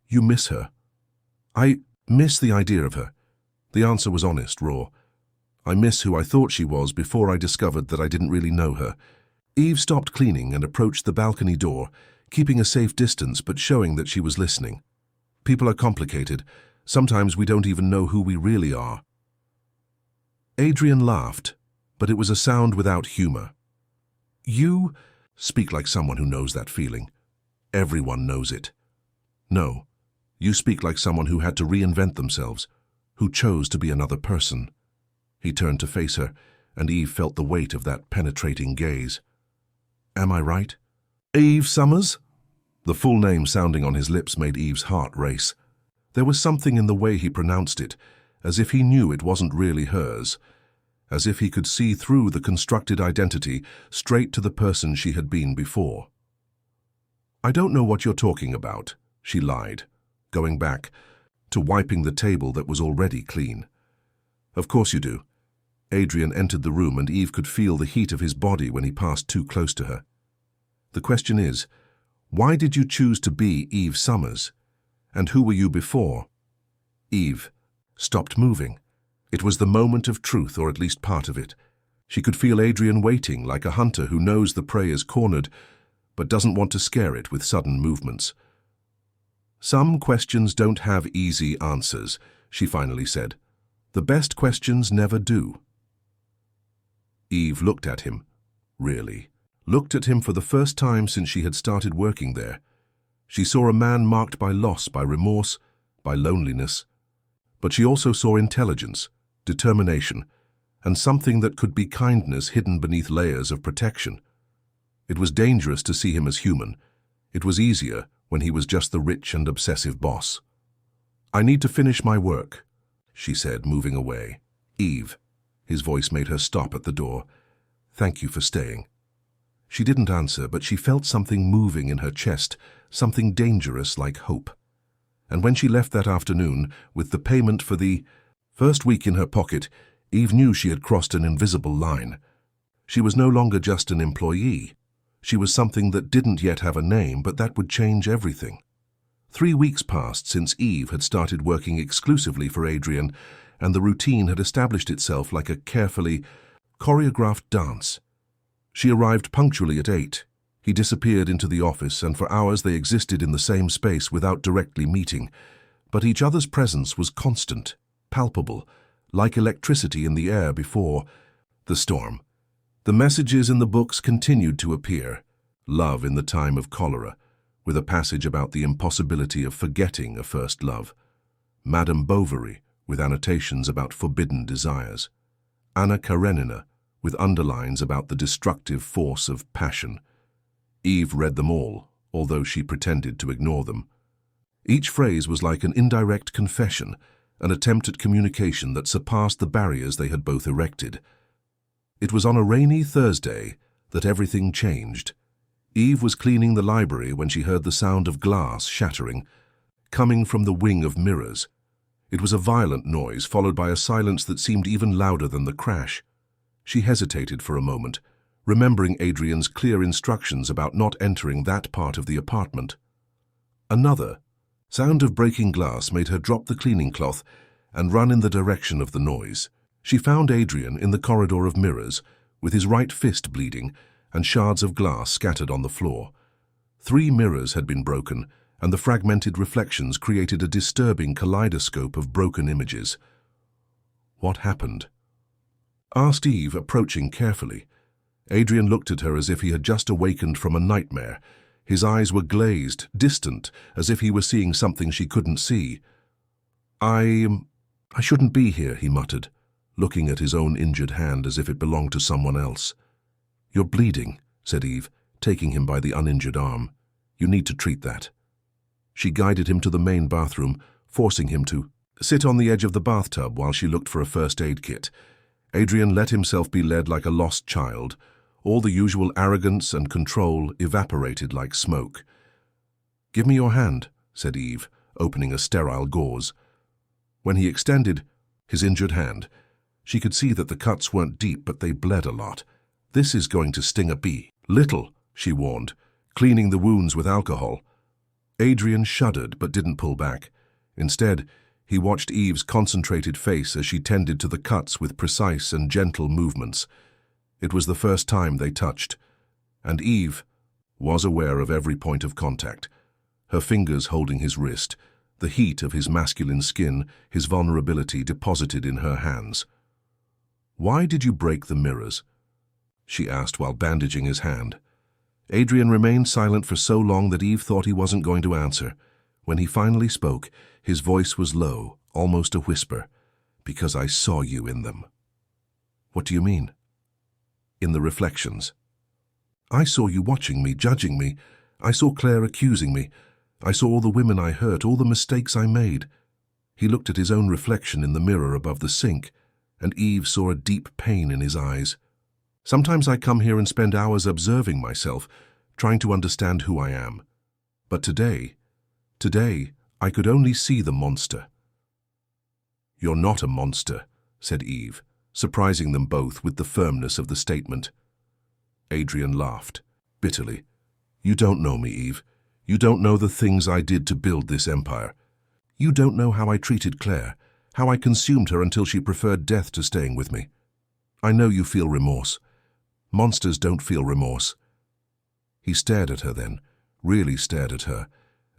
"You miss her?" "I miss the idea of her." The answer was honest, raw. "I miss who I thought she was before I discovered that I didn't really know her." Eve stopped cleaning and approached the balcony door, keeping a safe distance but showing that she was listening. "People are complicated. Sometimes we don't even know who we really are." Adrian laughed, but it was a sound without humor. "You speak like someone who knows that feeling. Everyone knows it." "No, you speak like someone who had to reinvent themselves, who chose to be another person." He turned to face her, and Eve felt the weight of that penetrating gaze. "Am I right?" "Eve Summers?" The full name sounding on his lips made Eve's heart race. There was something in the way he pronounced it, as if he knew it wasn't really hers, as if he could see through the constructed identity straight to the person she had been before. "I don't know what you're talking about," she lied, going back to wiping the table that was already clean. "Of course you do." Adrian entered the room and Eve could feel the heat of his body when he passed too close to her. "The question is, why did you choose to be Eve Summers? And who were you before?" Eve stopped moving. It was the moment of truth, or at least part of it. She could feel Adrian waiting, like a hunter who knows the prey is cornered, but doesn't want to scare it with sudden movements. "Some questions don't have easy answers," she finally said. "The best questions never do." Eve looked at him, really. Looked at him for the first time since she had started working there. She saw a man marked by loss, by remorse, by loneliness. But she also saw intelligence, determination, and something that could be kindness hidden beneath layers of protection. It was dangerous to see him as human. It was easier when he was just the rich and obsessive boss. "I need to finish my work," she said, moving away. "Eve," his voice made her stop at the door. "Thank you for staying." She didn't answer, but she felt something moving in her chest, something dangerous like hope. And when she left that afternoon, with the payment for the first week in her pocket, Eve knew she had crossed an invisible line. She was no longer just an employee. She was something that didn't yet have a name, but that would change everything. 3 weeks passed since Eve had started working exclusively for Adrian, and the routine had established itself like a carefully choreographed dance. She arrived punctually at 8. He disappeared into the office, and for hours they existed in the same space without directly meeting. But each other's presence was constant, palpable, like electricity in the air before the storm. The messages in the books continued to appear. Love in the time of cholera, with a passage about the impossibility of forgetting a first love. Madame Bovary, with annotations about forbidden desires. Anna Karenina, with underlines about the destructive force of passion. Eve read them all, although she pretended to ignore them. Each phrase was like an indirect confession, an attempt at communication that surpassed the barriers they had both erected. It was on a rainy Thursday that everything changed. Eve was cleaning the library when she heard the sound of glass shattering, coming from the wing of mirrors. It was a violent noise, followed by a silence that seemed even louder than the crash. She hesitated for a moment, remembering Adrian's clear instructions about not entering that part of the apartment. Another sound of breaking glass made her drop the cleaning cloth and run in the direction of the noise. She found Adrian in the corridor of mirrors, with his right fist bleeding and shards of glass scattered on the floor. 3 mirrors had been broken, and the fragmented reflections created a disturbing kaleidoscope of broken images. What happened? Asked Eve, approaching carefully. Adrian looked at her as if he had just awakened from a nightmare. His eyes were glazed, distant, as if he were seeing something she couldn't see. I shouldn't be here, he muttered, looking at his own injured hand as if it belonged to someone else. You're bleeding, said Eve, taking him by the uninjured arm. You need to treat that. She guided him to the main bathroom, forcing him to sit on the edge of the bathtub while she looked for a first aid kit. Adrian let himself be led like a lost child. All the usual arrogance and control evaporated like smoke. Give me your hand, said Eve, opening a sterile gauze. When he extended his injured hand, she could see that the cuts weren't deep, but they bled a lot. This is going to sting a bee. Little, she warned, cleaning the wounds with alcohol. Adrian shuddered but didn't pull back. Instead, he watched Eve's concentrated face as she tended to the cuts with precise and gentle movements. It was the first time they touched, and Eve was aware of every point of contact. Her fingers holding his wrist, the heat of his masculine skin, his vulnerability deposited in her hands. "Why did you break the mirrors?" she asked while bandaging his hand. Adrian remained silent for so long that Eve thought he wasn't going to answer. When he finally spoke, his voice was low, almost a whisper. "Because I saw you in them." "What do you mean?" "In the reflections. I saw you watching me, judging me. I saw Claire accusing me. I saw all the women I hurt, all the mistakes I made." He looked at his own reflection in the mirror above the sink, and Eve saw a deep pain in his eyes. "Sometimes I come here and spend hours observing myself, trying to understand who I am. But today, I could only see the monster." "You're not a monster," said Eve, surprising them both with the firmness of the statement. Adrian laughed, bitterly. "You don't know me, Eve. You don't know the things I did to build this empire. You don't know how I treated Claire, how I consumed her until she preferred death to staying with me. I know you feel remorse. Monsters don't feel remorse." He stared at her then, really stared at her,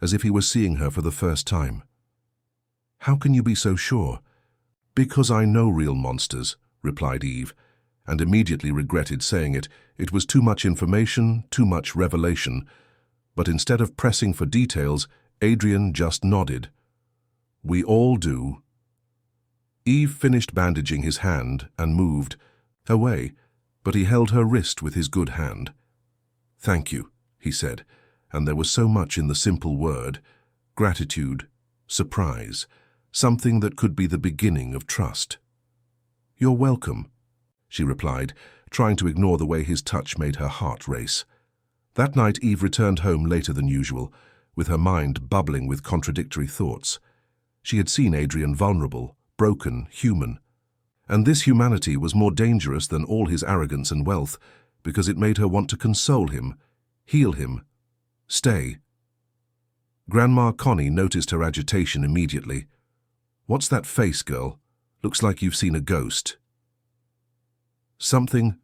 as if he were seeing her for the first time. "How can you be so sure?" "Because I know real monsters," replied Eve, and immediately regretted saying it. It was too much information, too much revelation. But instead of pressing for details, Adrian just nodded. "We all do." Eve finished bandaging his hand and moved away, but he held her wrist with his good hand. "Thank you," he said, and there was so much in the simple word: gratitude, surprise, something that could be the beginning of trust. "You're welcome," she replied, trying to ignore the way his touch made her heart race. That night Eve returned home later than usual, with her mind bubbling with contradictory thoughts. She had seen Adrian vulnerable, broken, human. And this humanity was more dangerous than all his arrogance and wealth, because it made her want to console him, heal him, stay. Grandma Connie noticed her agitation immediately. "What's that face, girl? Looks like you've seen a ghost." "Something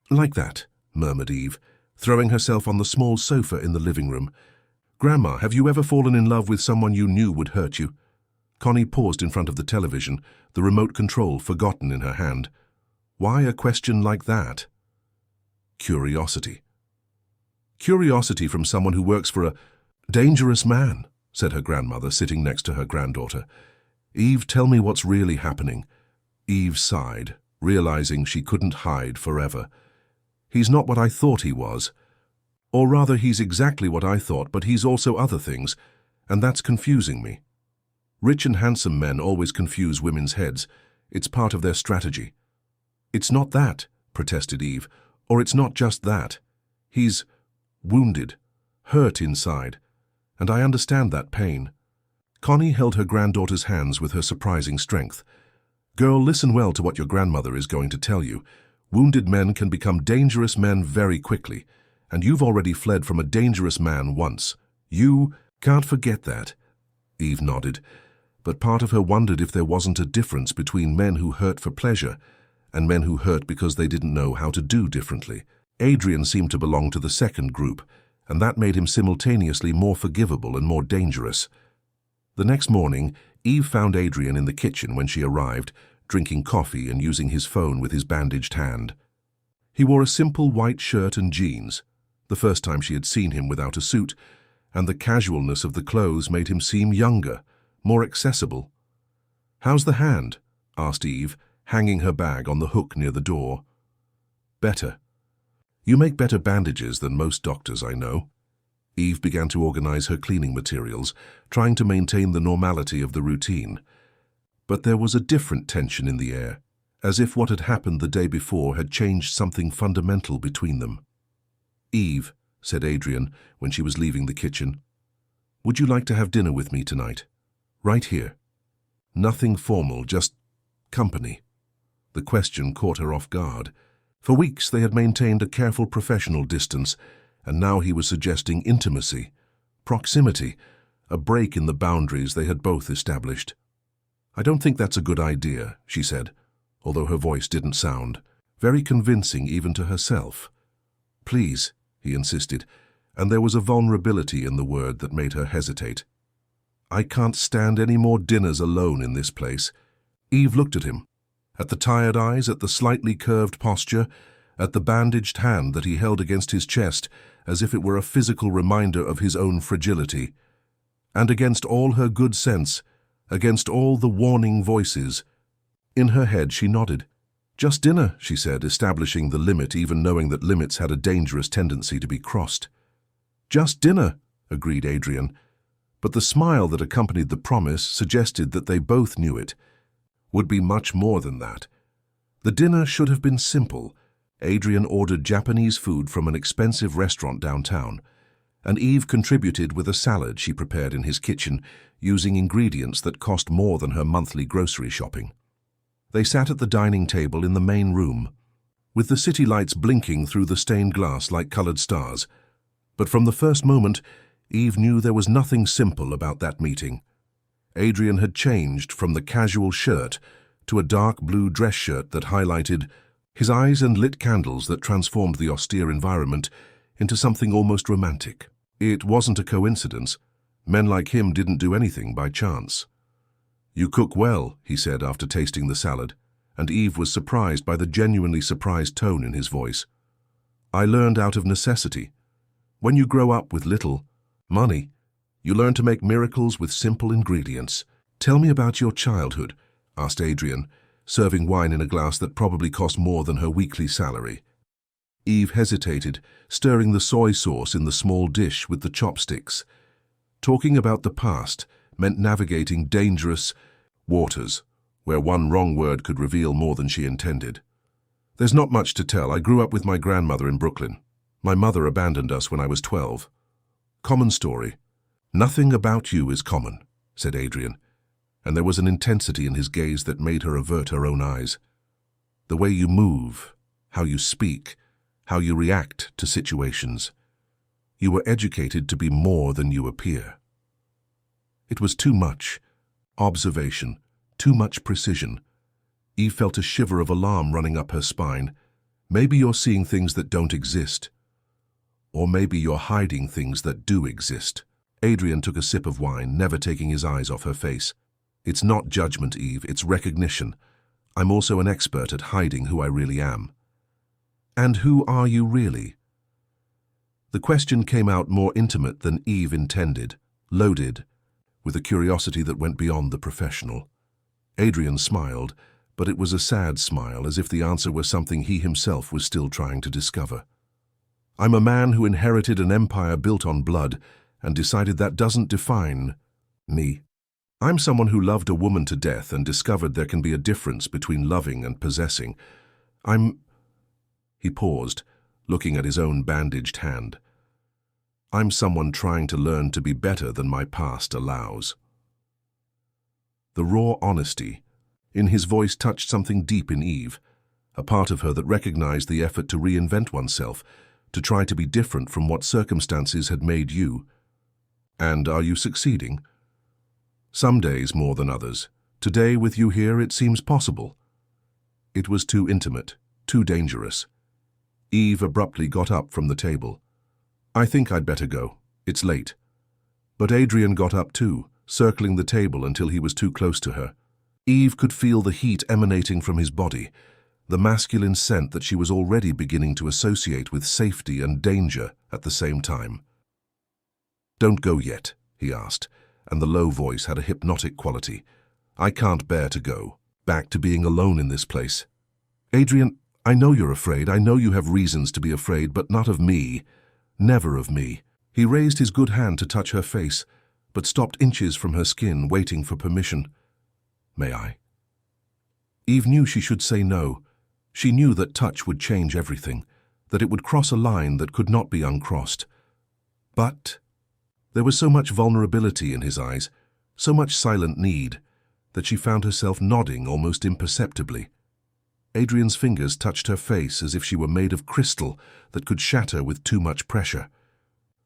like that," murmured Eve, throwing herself on the small sofa in the living room. "Grandma, have you ever fallen in love with someone you knew would hurt you?" Connie paused in front of the television, the remote control forgotten in her hand. Why a question like that? Curiosity. "Curiosity from someone who works for a dangerous man," said her grandmother, sitting next to her granddaughter. "Eve, tell me what's really happening." Eve sighed, realizing she couldn't hide forever. "He's not what I thought he was." Or rather, he's exactly what I thought, but he's also other things, and that's confusing me. Rich and handsome men always confuse women's heads. It's part of their strategy. It's not that, protested Eve, or it's not just that. He's wounded, hurt inside, and I understand that pain. Connie held her granddaughter's hands with her surprising strength. Girl, listen well to what your grandmother is going to tell you. Wounded men can become dangerous men very quickly, and you've already fled from a dangerous man once. You can't forget that. Eve nodded, but part of her wondered if there wasn't a difference between men who hurt for pleasure and men who hurt because they didn't know how to do differently. Adrian seemed to belong to the second group, and that made him simultaneously more forgivable and more dangerous. The next morning, Eve found Adrian in the kitchen when she arrived, drinking coffee and using his phone with his bandaged hand. He wore a simple white shirt and jeans, the first time she had seen him without a suit, and the casualness of the clothes made him seem younger, more accessible. "How's the hand?" asked Eve, hanging her bag on the hook near the door. "Better. You make better bandages than most doctors I know." Eve began to organize her cleaning materials, trying to maintain the normality of the routine. But there was a different tension in the air, as if what had happened the day before had changed something fundamental between them. "Eve," said Adrian when she was leaving the kitchen, "would you like to have dinner with me tonight? Right here. Nothing formal, just company." The question caught her off guard. For weeks they had maintained a careful professional distance, and now he was suggesting intimacy, proximity, a break in the boundaries they had both established. "I don't think that's a good idea," she said, although her voice didn't sound very convincing even to herself. "Please," he insisted, and there was a vulnerability in the word that made her hesitate. "I can't stand any more dinners alone in this place." Eve looked at him, at the tired eyes, at the slightly curved posture, at the bandaged hand that he held against his chest as if it were a physical reminder of his own fragility. And against all her good sense, against all the warning voices, in her head she nodded. "Just dinner," she said, establishing the limit, even knowing that limits had a dangerous tendency to be crossed. "Just dinner," agreed Adrian, but the smile that accompanied the promise suggested that they both knew it would be much more than that. The dinner should have been simple. Adrian ordered Japanese food from an expensive restaurant downtown, and Eve contributed with a salad she prepared in his kitchen, using ingredients that cost more than her monthly grocery shopping. They sat at the dining table in the main room, with the city lights blinking through the stained glass like colored stars. But from the first moment, Eve knew there was nothing simple about that meeting. Adrian had changed from the casual shirt to a dark blue dress shirt that highlighted his eyes and lit candles that transformed the austere environment into something almost romantic. It wasn't a coincidence. Men like him didn't do anything by chance. "You cook well," he said after tasting the salad, and Eve was surprised by the genuinely surprised tone in his voice. "I learned out of necessity. When you grow up with little money, you learn to make miracles with simple ingredients." "Tell me about your childhood," asked Adrian, serving wine in a glass that probably cost more than her weekly salary. Eve hesitated, stirring the soy sauce in the small dish with the chopsticks. Talking about the past meant navigating dangerous waters, where one wrong word could reveal more than she intended. "There's not much to tell. I grew up with my grandmother in Brooklyn. My mother abandoned us when I was 12. Common story." "Nothing about you is common," said Adrian, and there was an intensity in his gaze that made her avert her own eyes. "The way you move, how you speak, how you react to situations. You were educated to be more than you appear." It was too much observation, too much precision. Eve felt a shiver of alarm running up her spine. Maybe you're seeing things that don't exist. Or maybe you're hiding things that do exist. Adrian took a sip of wine, never taking his eyes off her face. "It's not judgment, Eve, it's recognition. I'm also an expert at hiding who I really am." "And who are you really?" The question came out more intimate than Eve intended, loaded, with a curiosity that went beyond the professional. Adrian smiled, but it was a sad smile, as if the answer were something he himself was still trying to discover. I'm a man who inherited an empire built on blood and decided that doesn't define me. I'm someone who loved a woman to death and discovered there can be a difference between loving and possessing. He paused, looking at his own bandaged hand. I'm someone trying to learn to be better than my past allows. The raw honesty in his voice touched something deep in Eve, a part of her that recognized the effort to reinvent oneself, to try to be different from what circumstances had made you. And are you succeeding? Some days more than others. Today, with you here, it seems possible. It was too intimate, too dangerous. Eve abruptly got up from the table. I think I'd better go. It's late. But Adrian got up too, circling the table until he was too close to her. Eve could feel the heat emanating from his body, the masculine scent that she was already beginning to associate with safety and danger at the same time. Don't go yet, he asked, and the low voice had a hypnotic quality. I can't bear to go, back to being alone in this place. Adrian, I know you're afraid, I know you have reasons to be afraid, but not of me. Never of me. He raised his good hand to touch her face, but stopped inches from her skin, waiting for permission. May I? Eve knew she should say no. She knew that touch would change everything, that it would cross a line that could not be uncrossed. But there was so much vulnerability in his eyes, so much silent need, that she found herself nodding almost imperceptibly. Adrian's fingers touched her face as if she were made of crystal that could shatter with too much pressure.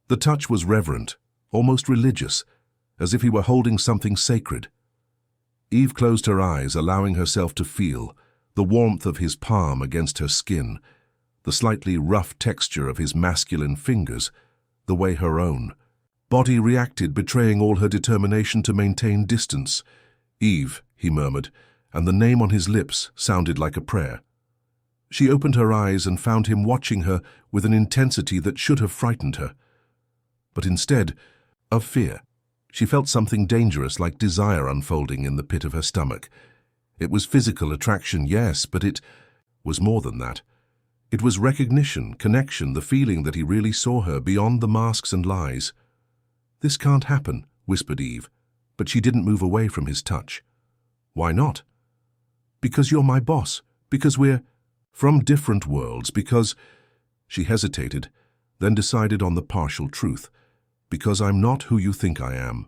The touch was reverent, almost religious, as if he were holding something sacred. Eve closed her eyes, allowing herself to feel the warmth of his palm against her skin, the slightly rough texture of his masculine fingers, the way her own body reacted, betraying all her determination to maintain distance. Eve, he murmured, and the name on his lips sounded like a prayer. She opened her eyes and found him watching her with an intensity that should have frightened her. But instead of fear, she felt something dangerous, like desire unfolding in the pit of her stomach. It was physical attraction, yes, but it was more than that. It was recognition, connection, the feeling that he really saw her beyond the masks and lies. This can't happen, whispered Eve, but she didn't move away from his touch. Why not? Because you're my boss, because we're from different worlds, because... She hesitated, then decided on the partial truth. Because I'm not who you think I am.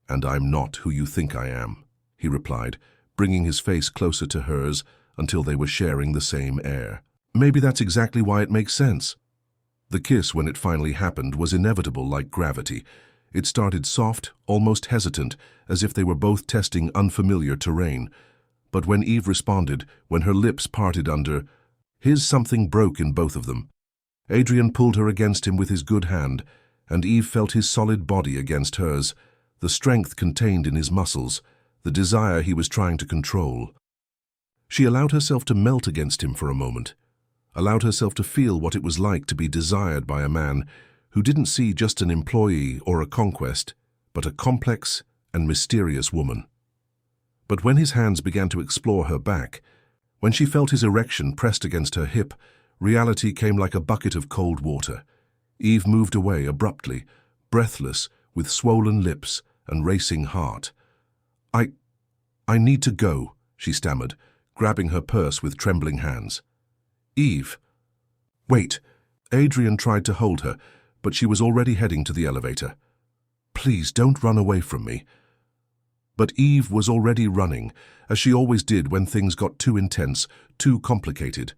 And I'm not who you think I am, he replied, bringing his face closer to hers until they were sharing the same air. Maybe that's exactly why it makes sense. The kiss, when it finally happened, was inevitable like gravity. It started soft, almost hesitant, as if they were both testing unfamiliar terrain. But when Eve responded, when her lips parted under his, something broke in both of them. Adrian pulled her against him with his good hand, and Eve felt his solid body against hers, the strength contained in his muscles, the desire he was trying to control. She allowed herself to melt against him for a moment, allowed herself to feel what it was like to be desired by a man who didn't see just an employee or a conquest, but a complex and mysterious woman. But when his hands began to explore her back, when she felt his erection pressed against her hip, reality came like a bucket of cold water. Eve moved away abruptly, breathless, with swollen lips and racing heart. I need to go, she stammered, grabbing her purse with trembling hands. Eve. Wait. Adrian tried to hold her, but she was already heading to the elevator. Please don't run away from me. But Eve was already running, as she always did when things got too intense, too complicated.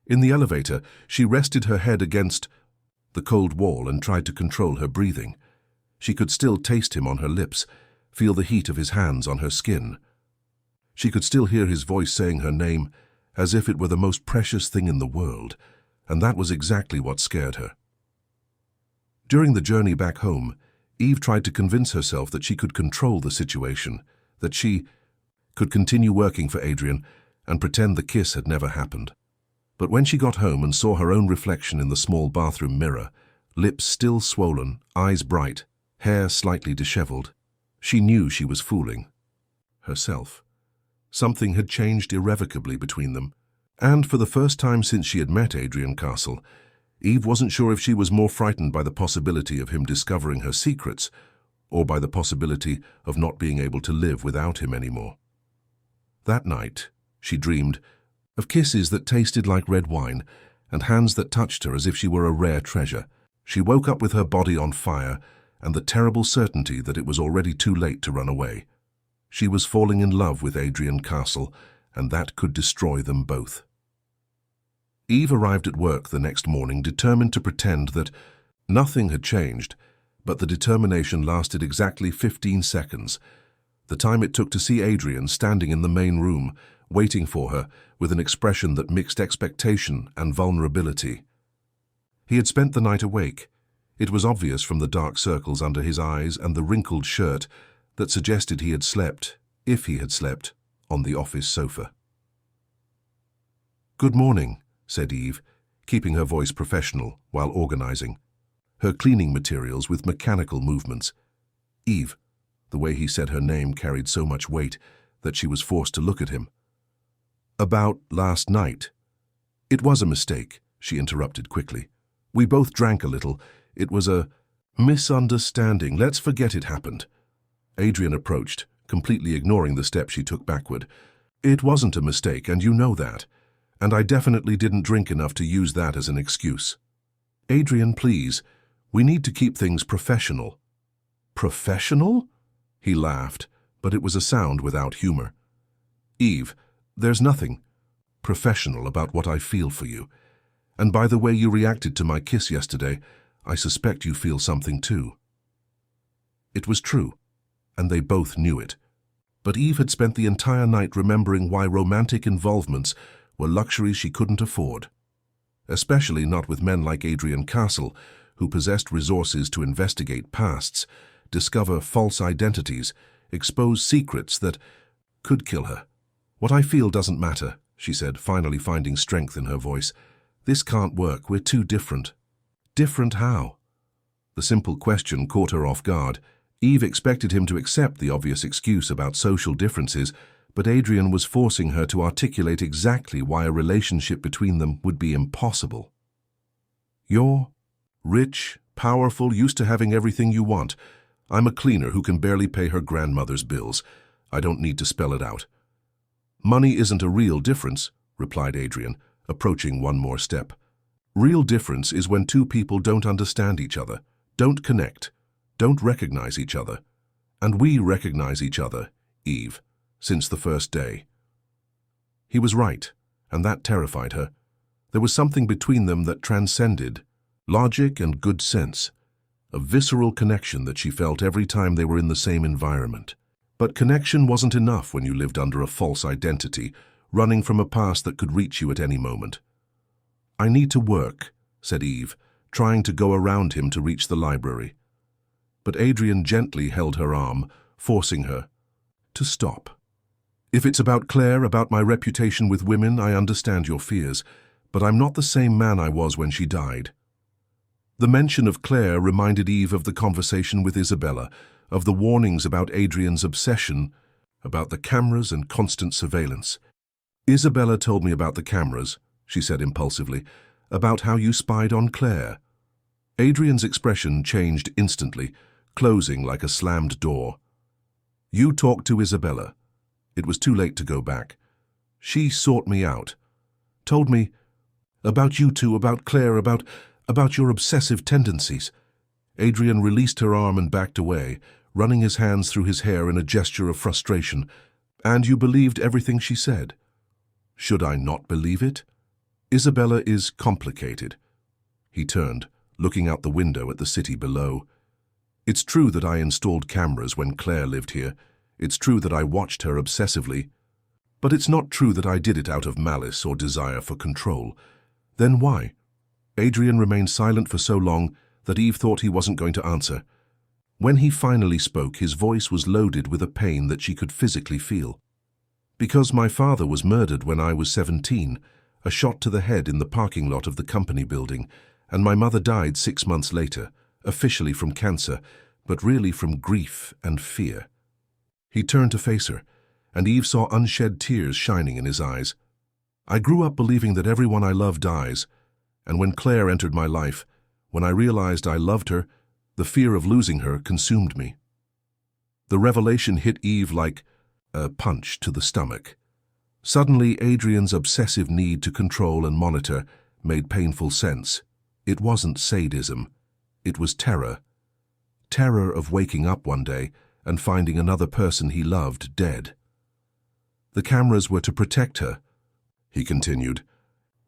In the elevator, she rested her head against the cold wall and tried to control her breathing. She could still taste him on her lips, feel the heat of his hands on her skin. She could still hear his voice saying her name, as if it were the most precious thing in the world, and that was exactly what scared her. During the journey back home, Eve tried to convince herself that she could control the situation, that she could continue working for Adrian and pretend the kiss had never happened. But when she got home and saw her own reflection in the small bathroom mirror, lips still swollen, eyes bright, hair slightly disheveled, she knew she was fooling herself. Something had changed irrevocably between them, and for the first time since she had met Adrian Castle, Eve wasn't sure if she was more frightened by the possibility of him discovering her secrets or by the possibility of not being able to live without him anymore. That night, she dreamed of kisses that tasted like red wine and hands that touched her as if she were a rare treasure. She woke up with her body on fire and the terrible certainty that it was already too late to run away. She was falling in love with Adrian Castle, and that could destroy them both. Eve arrived at work the next morning determined to pretend that nothing had changed, but the determination lasted exactly 15 seconds, the time it took to see Adrian standing in the main room, waiting for her with an expression that mixed expectation and vulnerability. He had spent the night awake. It was obvious from the dark circles under his eyes and the wrinkled shirt that suggested he had slept, if he had slept, on the office sofa. "Good morning," said Eve, keeping her voice professional while organizing her cleaning materials with mechanical movements. Eve, the way he said her name carried so much weight that she was forced to look at him. "About last night." "It was a mistake," she interrupted quickly. "We both drank a little. It was a misunderstanding. Let's forget it happened." Adrian approached, completely ignoring the step she took backward. "It wasn't a mistake, and you know that. And I definitely didn't drink enough to use that as an excuse." "Adrian, please. We need to keep things professional." "Professional?" He laughed, but it was a sound without humor. "Eve, there's nothing professional about what I feel for you. And by the way you reacted to my kiss yesterday, I suspect you feel something too." It was true, and they both knew it. But Eve had spent the entire night remembering why romantic involvements were luxuries she couldn't afford, especially not with men like Adrian Castle, who possessed resources to investigate pasts, discover false identities, expose secrets that could kill her. "What I feel doesn't matter," she said, finally finding strength in her voice. "This can't work. We're too different." "Different how?" The simple question caught her off guard. Eve expected him to accept the obvious excuse about social differences, but Adrian was forcing her to articulate exactly why a relationship between them would be impossible. "You're rich, powerful, used to having everything you want. I'm a cleaner who can barely pay her grandmother's bills. I don't need to spell it out." "Money isn't a real difference," replied Adrian, approaching one more step. "Real difference is when two people don't understand each other, don't connect, don't recognize each other. And we recognize each other, Eve, since the first day." He was right, and that terrified her. There was something between them that transcended logic and good sense, a visceral connection that she felt every time they were in the same environment. But connection wasn't enough when you lived under a false identity, running from a past that could reach you at any moment. "I need to work," said Eve, trying to go around him to reach the library. But Adrian gently held her arm, forcing her to stop. "If it's about Claire, about my reputation with women, I understand your fears, but I'm not the same man I was when she died." The mention of Claire reminded Eve of the conversation with Isabella, of the warnings about Adrian's obsession, about the cameras and constant surveillance. "Isabella told me about the cameras," she said impulsively, "about how you spied on Claire." Adrian's expression changed instantly, closing like a slammed door. "You talked to Isabella." It was too late to go back. "She sought me out, told me about you two, about Claire, about your obsessive tendencies." Adrian released her arm and backed away, running his hands through his hair in a gesture of frustration. "And you believed everything she said?" "Should I not believe it? Isabella is complicated." He turned, looking out the window at the city below. "It's true that I installed cameras when Claire lived here. It's true that I watched her obsessively. But it's not true that I did it out of malice or desire for control. Then why?" Adrian remained silent for so long that Eve thought he wasn't going to answer. When he finally spoke, his voice was loaded with a pain that she could physically feel. "Because my father was murdered when I was 17, a shot to the head in the parking lot of the company building, and my mother died 6 months later, officially from cancer, but really from grief and fear." He turned to face her, and Eve saw unshed tears shining in his eyes. "I grew up believing that everyone I love dies, And when Claire entered my life, when I realized I loved her, the fear of losing her consumed me. The revelation hit Eve like a punch to the stomach. Suddenly, Adrian's obsessive need to control and monitor made painful sense. It wasn't sadism. It was terror. Terror of waking up one day and finding another person he loved dead. The cameras were to protect her, he continued,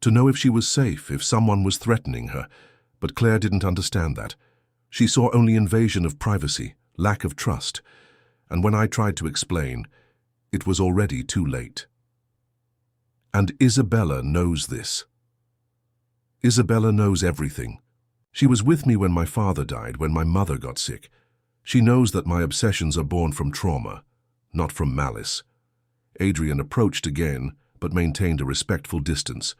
to know if she was safe, if someone was threatening her. But Claire didn't understand that. She saw only invasion of privacy, lack of trust. And when I tried to explain, it was already too late. And Isabella knows this. Isabella knows everything. She was with me when my father died, when my mother got sick. She knows that my obsessions are born from trauma, not from malice. Adrian approached again, but maintained a respectful distance.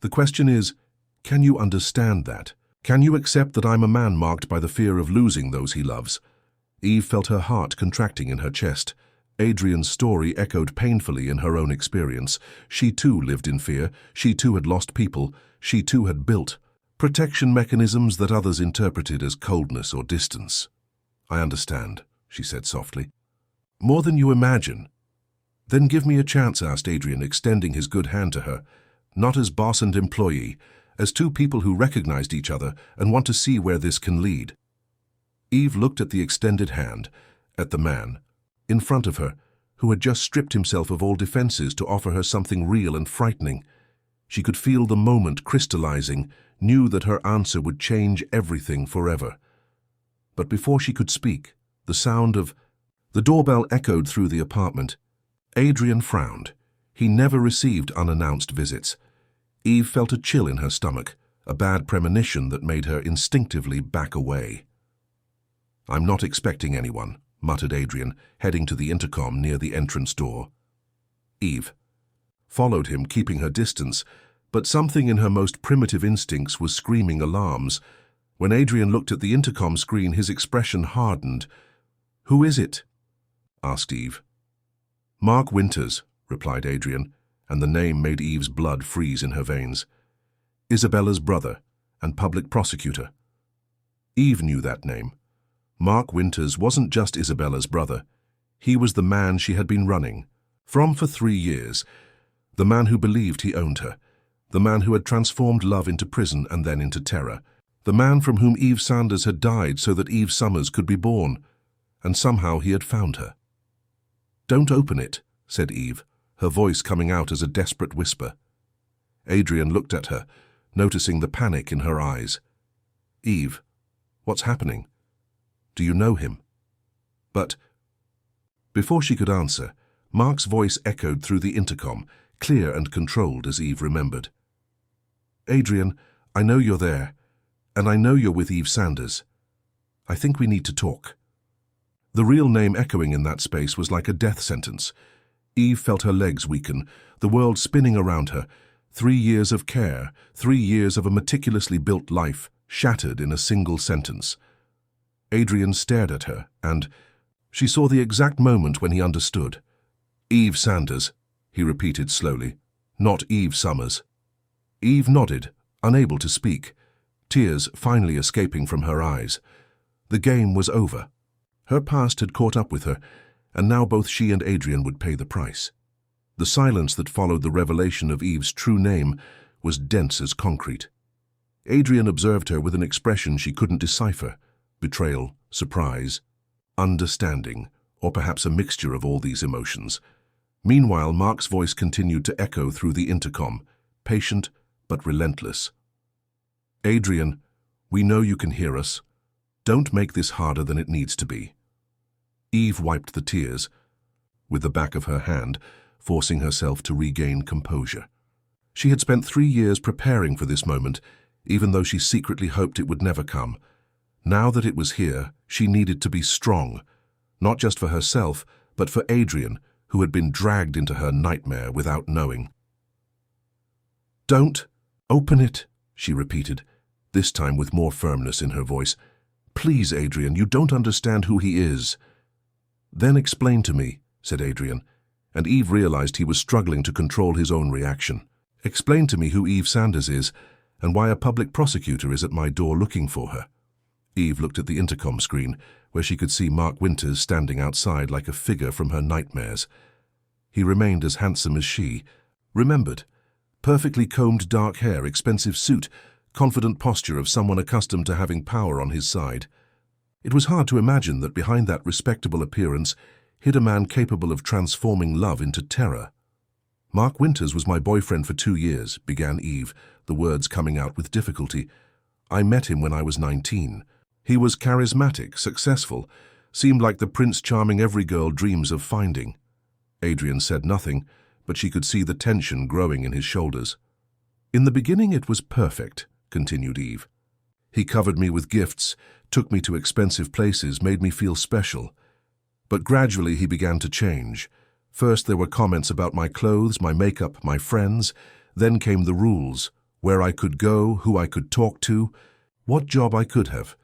The question is, can you understand that? Can you accept that I'm a man marked by the fear of losing those he loves? Eve felt her heart contracting in her chest. Adrian's story echoed painfully in her own experience. She too lived in fear. She too had lost people. She too had built protection mechanisms that others interpreted as coldness or distance. I understand, she said softly. More than you imagine. Then give me a chance, asked Adrian, extending his good hand to her, not as boss and employee, as two people who recognized each other and want to see where this can lead. Eve looked at the extended hand, at the man, in front of her, who had just stripped himself of all defenses to offer her something real and frightening. She could feel the moment crystallizing, knew that her answer would change everything forever. But before she could speak, the sound of the doorbell echoed through the apartment. Adrian frowned. He never received unannounced visits. Eve felt a chill in her stomach, a bad premonition that made her instinctively back away. I'm not expecting anyone, muttered Adrian, heading to the intercom near the entrance door. Eve followed him, keeping her distance, but something in her most primitive instincts was screaming alarms. When Adrian looked at the intercom screen, his expression hardened. Who is it? Asked Eve. Mark Winters, replied Adrian, and the name made Eve's blood freeze in her veins. Isabella's brother and public prosecutor. Eve knew that name. Mark Winters wasn't just Isabella's brother. He was the man she had been running from for 3 years, the man who believed he owned her, the man who had transformed love into prison and then into terror, the man from whom Eve Sanders had died so that Eve Summers could be born, and somehow he had found her. Don't open it, said Eve, her voice coming out as a desperate whisper. Adrian looked at her, noticing the panic in her eyes. Eve, what's happening? Do you know him? But before she could answer, Mark's voice echoed through the intercom, clear and controlled as Eve remembered. Adrian, I know you're there, and I know you're with Eve Sanders. I think we need to talk. The real name echoing in that space was like a death sentence. Eve felt her legs weaken, the world spinning around her. 3 years of care, 3 years of a meticulously built life, shattered in a single sentence. Adrian stared at her, and she saw the exact moment when he understood. Eve Sanders, he repeated slowly, not Eve Summers. Eve nodded, unable to speak, tears finally escaping from her eyes. The game was over. Her past had caught up with her, and now both she and Adrian would pay the price. The silence that followed the revelation of Eve's true name was dense as concrete. Adrian observed her with an expression she couldn't decipher: betrayal, surprise, understanding, or perhaps a mixture of all these emotions. Meanwhile, Mark's voice continued to echo through the intercom, patient but relentless. Adrian, we know you can hear us. Don't make this harder than it needs to be. Eve wiped the tears with the back of her hand, forcing herself to regain composure. She had spent 3 years preparing for this moment, even though she secretly hoped it would never come. Now that it was here, she needed to be strong, not just for herself, but for Adrian, who had been dragged into her nightmare without knowing. Don't open it, she repeated, this time with more firmness in her voice. Please, Adrian, you don't understand who he is. Then explain to me, said Adrian, and Eve realized he was struggling to control his own reaction. Explain to me who Eve Sanders is, and why a public prosecutor is at my door looking for her. Eve looked at the intercom screen, where she could see Mark Winters standing outside like a figure from her nightmares. He remained as handsome as she. Remembered. Perfectly combed dark hair, expensive suit, confident posture of someone accustomed to having power on his side. It was hard to imagine that behind that respectable appearance hid a man capable of transforming love into terror. "Mark Winters was my boyfriend for 2 years," began Eve, the words coming out with difficulty. "I met him when I was 19. He was charismatic, successful, seemed like the prince charming every girl dreams of finding." Adrian said nothing, but she could see the tension growing in his shoulders. "In the beginning it was perfect," continued Eve. "He covered me with gifts, took me to expensive places, made me feel special. But gradually he began to change. First there were comments about my clothes, my makeup, my friends. Then came the rules, where I could go, who I could talk to, what job I could have.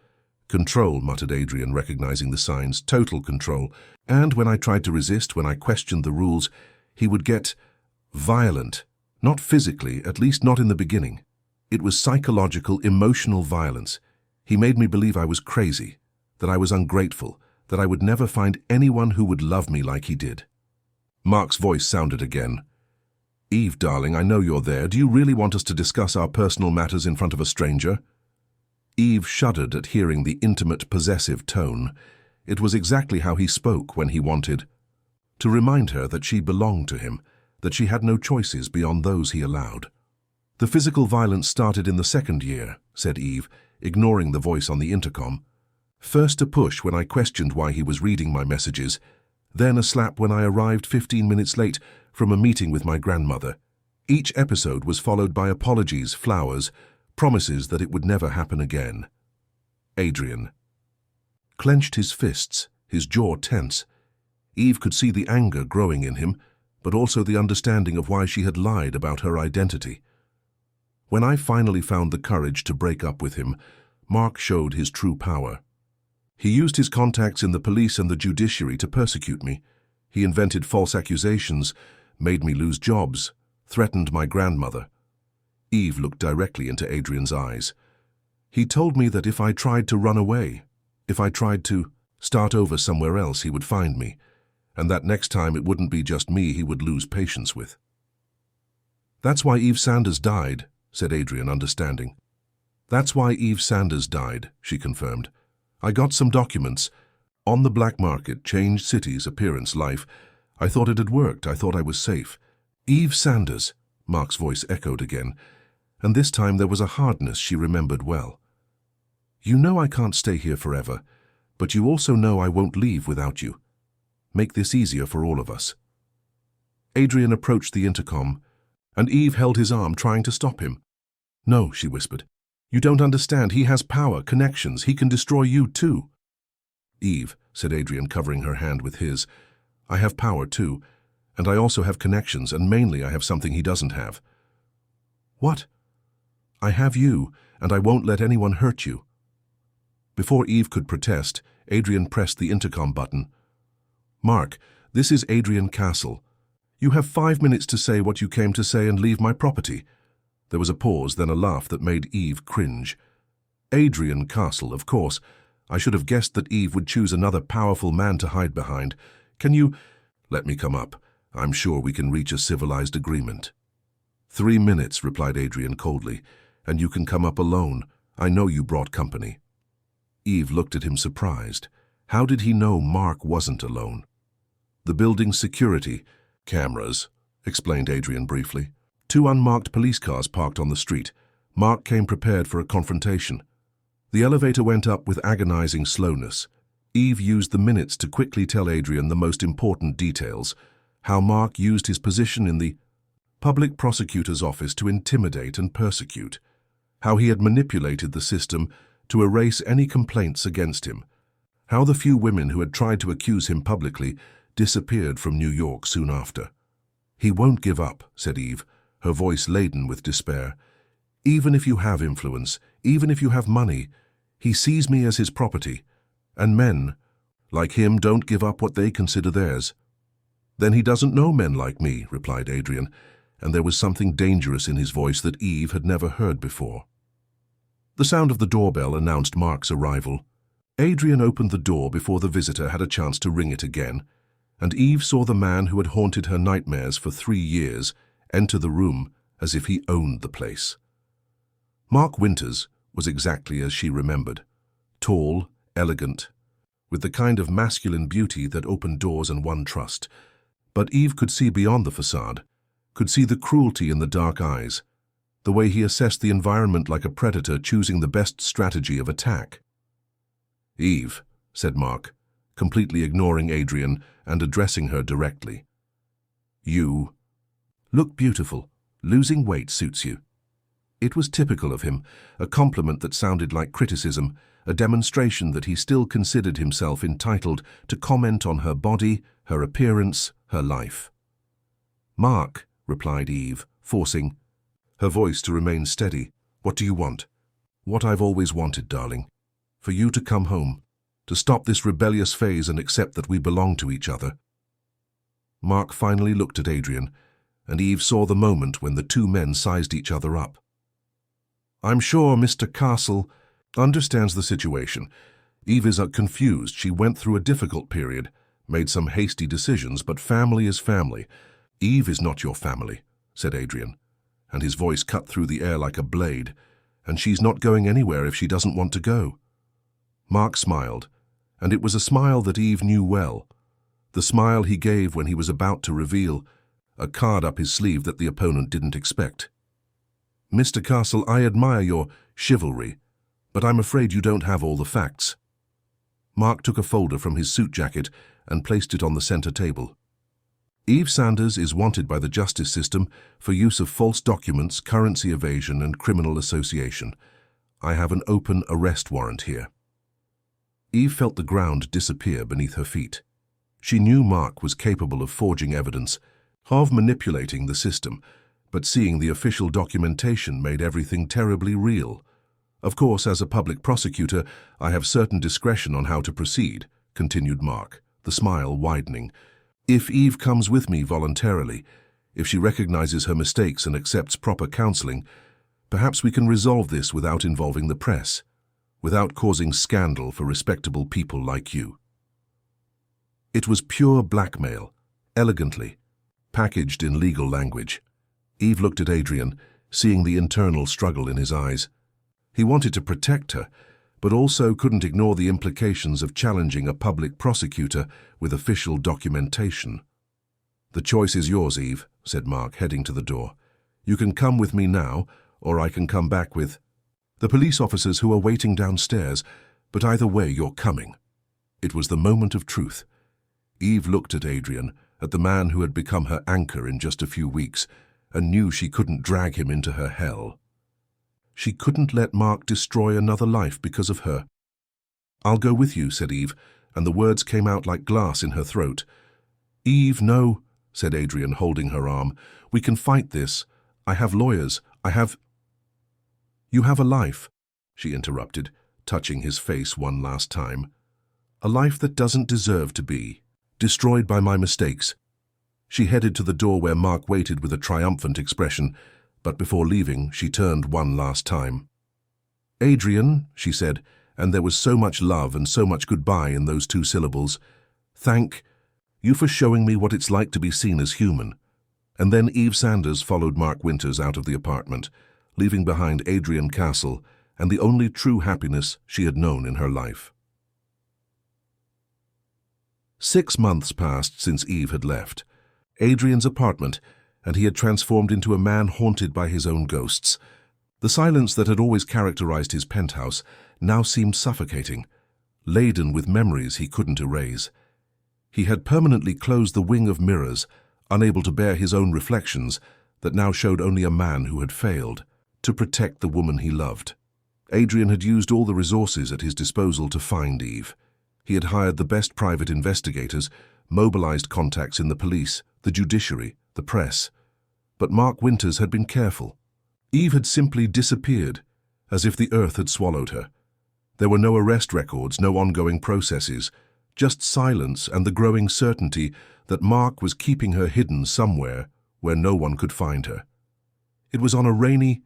Control," muttered Adrian, recognizing the signs, "total control. And when I tried to resist, when I questioned the rules, he would get violent. Not physically, at least not in the beginning. It was psychological, emotional violence. He made me believe I was crazy, that I was ungrateful, that I would never find anyone who would love me like he did." Mark's voice sounded again. "Eve, darling, I know you're there. Do you really want us to discuss our personal matters in front of a stranger?" Eve shuddered at hearing the intimate, possessive tone. It was exactly how he spoke when he wanted to remind her that she belonged to him, that she had no choices beyond those he allowed. "The physical violence started in the 2nd year," said Eve, ignoring the voice on the intercom. "First a push when I questioned why he was reading my messages, then a slap when I arrived 15 minutes late from a meeting with my grandmother. Each episode was followed by apologies, flowers, promises that it would never happen again." Adrian clenched his fists, his jaw tense. Eve could see the anger growing in him, but also the understanding of why she had lied about her identity. "When I finally found the courage to break up with him, Mark showed his true power. He used his contacts in the police and the judiciary to persecute me. He invented false accusations, made me lose jobs, threatened my grandmother." Eve looked directly into Adrian's eyes. "He told me that if I tried to run away, if I tried to start over somewhere else, he would find me, and that next time it wouldn't be just me he would lose patience with." "That's why Eve Sanders died," said Adrian, understanding. "That's why Eve Sanders died," she confirmed. "I got some documents. On the black market, changed cities, appearance, life. I thought it had worked. I thought I was safe." "Eve Sanders," Mark's voice echoed again, and this time there was a hardness she remembered well. "You know I can't stay here forever, but you also know I won't leave without you. Make this easier for all of us." Adrian approached the intercom, and Eve held his arm, trying to stop him. "No," she whispered. "You don't understand. He has power, connections. He can destroy you too." "Eve," said Adrian, covering her hand with his, "I have power too, and I also have connections, and mainly I have something he doesn't have." "What?" "I have you, and I won't let anyone hurt you." Before Eve could protest, Adrian pressed the intercom button. "Mark, this is Adrian Castle. You have 5 minutes to say what you came to say and leave my property." There was a pause, then a laugh that made Eve cringe. "Adrian Castle, of course. I should have guessed that Eve would choose another powerful man to hide behind. Can you—" "Let me come up. I'm sure we can reach a civilized agreement." 3 minutes, replied Adrian coldly, "and you can come up alone. I know you brought company." Eve looked at him surprised. How did he know Mark wasn't alone? "The building's security, cameras," explained Adrian briefly. 2 unmarked police cars parked on the street. Mark came prepared for a confrontation. The elevator went up with agonizing slowness. Eve used the minutes to quickly tell Adrian the most important details, how Mark used his position in the public prosecutor's office to intimidate and persecute, how he had manipulated the system to erase any complaints against him, how the few women who had tried to accuse him publicly disappeared from New York soon after. "He won't give up," said Eve, her voice laden with despair. "Even if you have influence, even if you have money, he sees me as his property, and men like him don't give up what they consider theirs." "Then he doesn't know men like me," replied Adrian, and there was something dangerous in his voice that Eve had never heard before. The sound of the doorbell announced Mark's arrival. Adrian opened the door before the visitor had a chance to ring it again, and Eve saw the man who had haunted her nightmares for 3 years enter the room as if he owned the place. Mark Winters was exactly as she remembered. Tall, elegant, with the kind of masculine beauty that opened doors and won trust. But Eve could see beyond the facade, could see the cruelty in the dark eyes, the way he assessed the environment like a predator choosing the best strategy of attack. "Eve," said Mark, completely ignoring Adrian and addressing her directly. "You look beautiful. Losing weight suits you." It was typical of him, a compliment that sounded like criticism, a demonstration that he still considered himself entitled to comment on her body, her appearance, her life. "Mark," replied Eve, forcing her voice to remain steady. "What do you want?" "What I've always wanted, darling. For you to come home, to stop this rebellious phase and accept that we belong to each other." Mark finally looked at Adrian, and Eve saw the moment when the two men sized each other up. "I'm sure Mr. Castle understands the situation." Eve is confused. She went through a difficult period, made some hasty decisions, but family is family. "Eve is not your family," said Adrian, and his voice cut through the air like a blade, "and she's not going anywhere if she doesn't want to go." Mark smiled, and it was a smile that Eve knew well, the smile he gave when he was about to reveal a card up his sleeve that the opponent didn't expect. "Mr. Castle, I admire your chivalry, but I'm afraid you don't have all the facts." Mark took a folder from his suit jacket and placed it on the center table. "Eve Sanders is wanted by the justice system for use of false documents, currency evasion, and criminal association. I have an open arrest warrant here." Eve felt the ground disappear beneath her feet. She knew Mark was capable of forging evidence, of manipulating the system, but seeing the official documentation made everything terribly real. "Of course, as a public prosecutor, I have certain discretion on how to proceed," continued Mark, the smile widening. "If Eve comes with me voluntarily, if she recognizes her mistakes and accepts proper counseling, perhaps we can resolve this without involving the press, without causing scandal for respectable people like you." It was pure blackmail, elegantly, packaged in legal language. Eve looked at Adrian, seeing the internal struggle in his eyes. He wanted to protect her, but also couldn't ignore the implications of challenging a public prosecutor with official documentation. "The choice is yours, Eve," said Mark, heading to the door. "You can come with me now, or I can come back with the police officers who are waiting downstairs, but either way you're coming." It was the moment of truth. Eve looked at Adrian, at the man who had become her anchor in just a few weeks, and knew she couldn't drag him into her hell. She couldn't let Mark destroy another life because of her. "I'll go with you," said Eve, and the words came out like glass in her throat. "Eve, no," said Adrian, holding her arm. "We can fight this. I have lawyers. I have—" "You have a life," she interrupted, touching his face one last time. "A life that doesn't deserve to be destroyed by my mistakes." She headed to the door where Mark waited with a triumphant expression, but before leaving, she turned one last time. "Adrian," she said, and there was so much love and so much goodbye in those 2 syllables. "Thank you for showing me what it's like to be seen as human." And then Eve Sanders followed Mark Winters out of the apartment, leaving behind Adrian Castle and the only true happiness she had known in her life. 6 months passed since Eve had left Adrian's apartment, and he had transformed into a man haunted by his own ghosts. The silence that had always characterized his penthouse now seemed suffocating, laden with memories he couldn't erase. He had permanently closed the wing of mirrors, unable to bear his own reflections, that now showed only a man who had failed to protect the woman he loved. Adrian had used all the resources at his disposal to find Eve. He had hired the best private investigators, mobilized contacts in the police, the judiciary, the press. But Mark Winters had been careful. Eve had simply disappeared, as if the earth had swallowed her. There were no arrest records, no ongoing processes, just silence and the growing certainty that Mark was keeping her hidden somewhere, where no one could find her. It was on a rainy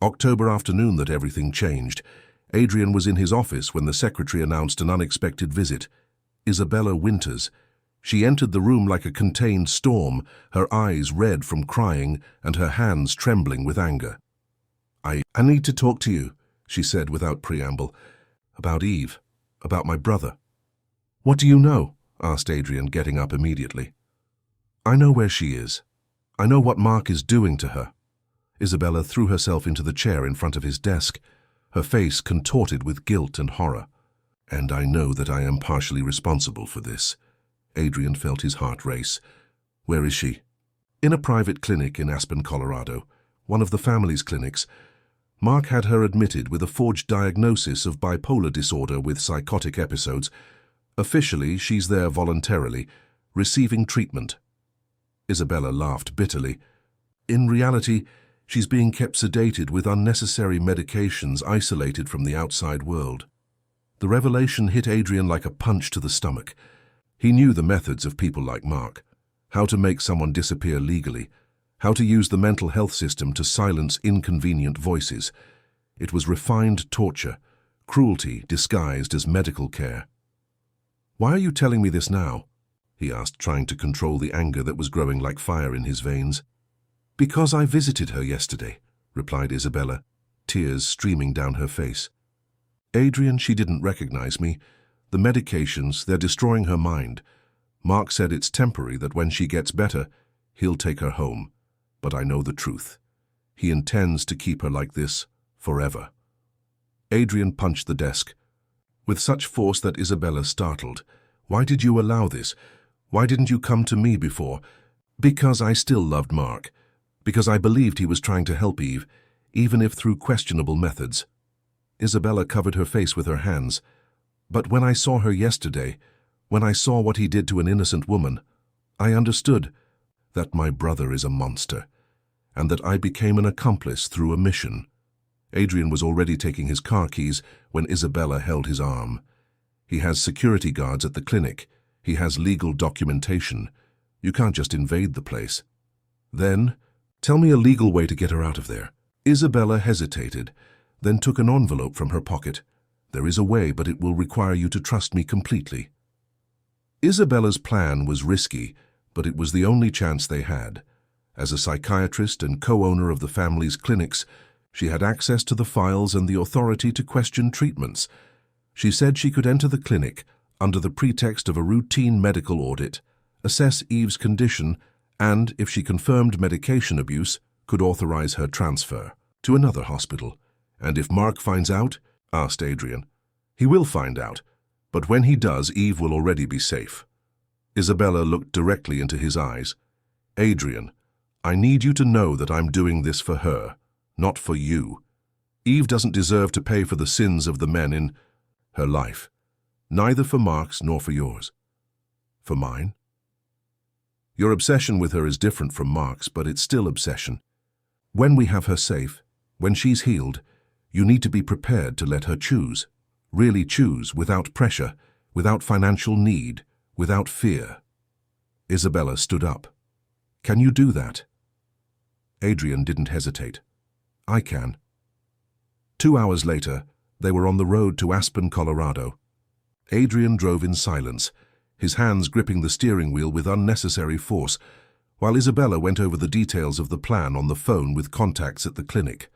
October afternoon that everything changed. Adrian was in his office when the secretary announced an unexpected visit. Isabella Winters. She entered the room like a contained storm, her eyes red from crying and her hands trembling with anger. I need to talk to you, she said without preamble. About Eve. About my brother. What do you know? Asked Adrian, getting up immediately. I know where she is. I know what Mark is doing to her. Isabella threw herself into the chair in front of his desk, her face contorted with guilt and horror. And I know that I am partially responsible for this. Adrian felt his heart race. Where is she? In a private clinic in Aspen, Colorado, one of the family's clinics. Mark had her admitted with a forged diagnosis of bipolar disorder with psychotic episodes. Officially, she's there voluntarily, receiving treatment. Isabella laughed bitterly. In reality, she's being kept sedated with unnecessary medications isolated from the outside world. The revelation hit Adrian like a punch to the stomach. He knew the methods of people like Mark, how to make someone disappear legally, how to use the mental health system to silence inconvenient voices. It was refined torture, cruelty disguised as medical care. Why are you telling me this now? He asked, trying to control the anger that was growing like fire in his veins. Because I visited her yesterday, replied Isabella, tears streaming down her face. Adrian, she didn't recognize me. The medications, they're destroying her mind. Mark said it's temporary, that when she gets better, he'll take her home. But I know the truth. He intends to keep her like this forever. Adrian punched the desk with such force that Isabella startled. Why did you allow this? Why didn't you come to me before? Because I still loved Mark. Because I believed he was trying to help Eve, even if through questionable methods. Isabella covered her face with her hands. But when I saw her yesterday, when I saw what he did to an innocent woman, I understood that my brother is a monster, and that I became an accomplice through a mission. Adrian was already taking his car keys when Isabella held his arm. He has security guards at the clinic. He has legal documentation. You can't just invade the place. Then, tell me a legal way to get her out of there. Isabella hesitated, then took an envelope from her pocket. There is a way, but it will require you to trust me completely. Isabella's plan was risky, but it was the only chance they had. As a psychiatrist and co-owner of the family's clinics, she had access to the files and the authority to question treatments. She said she could enter the clinic under the pretext of a routine medical audit, assess Eve's condition, and, if she confirmed medication abuse, could authorize her transfer to another hospital. And if Mark finds out, asked Adrian. He will find out, but when he does, Eve will already be safe. Isabella looked directly into his eyes. Adrian, I need you to know that I'm doing this for her, not for you. Eve doesn't deserve to pay for the sins of the men in her life, neither for Mark's nor for yours. For mine? Your obsession with her is different from Mark's, but it's still obsession. When we have her safe, when she's healed, you need to be prepared to let her choose. Really choose, without pressure, without financial need, without fear. Isabella stood up. Can you do that? Adrian didn't hesitate. I can. 2 hours later, they were on the road to Aspen, Colorado. Adrian drove in silence, his hands gripping the steering wheel with unnecessary force, while Isabella went over the details of the plan on the phone with contacts at the clinic.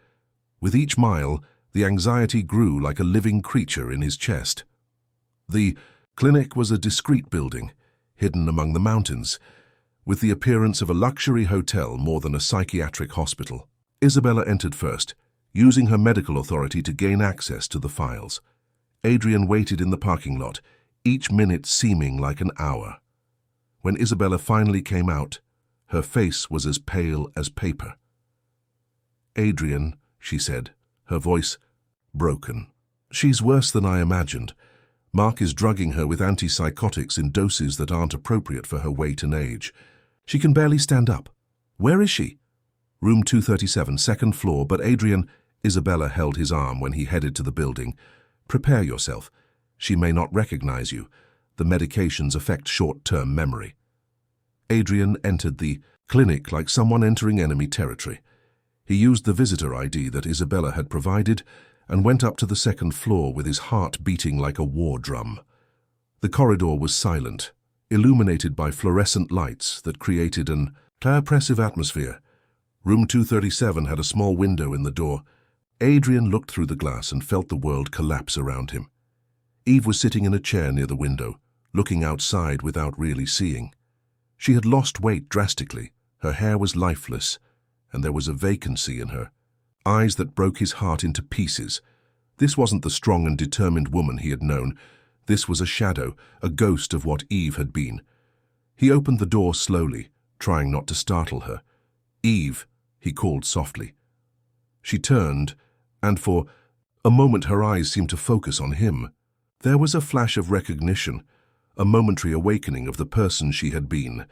With each mile, the anxiety grew like a living creature in his chest. The clinic was a discreet building, hidden among the mountains, with the appearance of a luxury hotel more than a psychiatric hospital. Isabella entered first, using her medical authority to gain access to the files. Adrian waited in the parking lot, each minute seeming like an hour. When Isabella finally came out, her face was as pale as paper. Adrian, she said, her voice broken. She's worse than I imagined. Mark is drugging her with antipsychotics in doses that aren't appropriate for her weight and age. She can barely stand up. Where is she? Room 237, second floor, but Adrian, Isabella held his arm when he headed to the building. Prepare yourself. She may not recognize you. The medications affect short-term memory. Adrian entered the clinic like someone entering enemy territory. He used the visitor ID that Isabella had provided and went up to the second floor with his heart beating like a war drum. The corridor was silent, illuminated by fluorescent lights that created an oppressive atmosphere. Room 237 had a small window in the door. Adrian looked through the glass and felt the world collapse around him. Eve was sitting in a chair near the window, looking outside without really seeing. She had lost weight drastically, her hair was lifeless, and there was a vacancy in her, eyes that broke his heart into pieces. This wasn't the strong and determined woman he had known. This was a shadow, a ghost of what Eve had been. He opened the door slowly, trying not to startle her. "Eve," he called softly. She turned, and for a moment her eyes seemed to focus on him. There was a flash of recognition, a momentary awakening of the person she had been.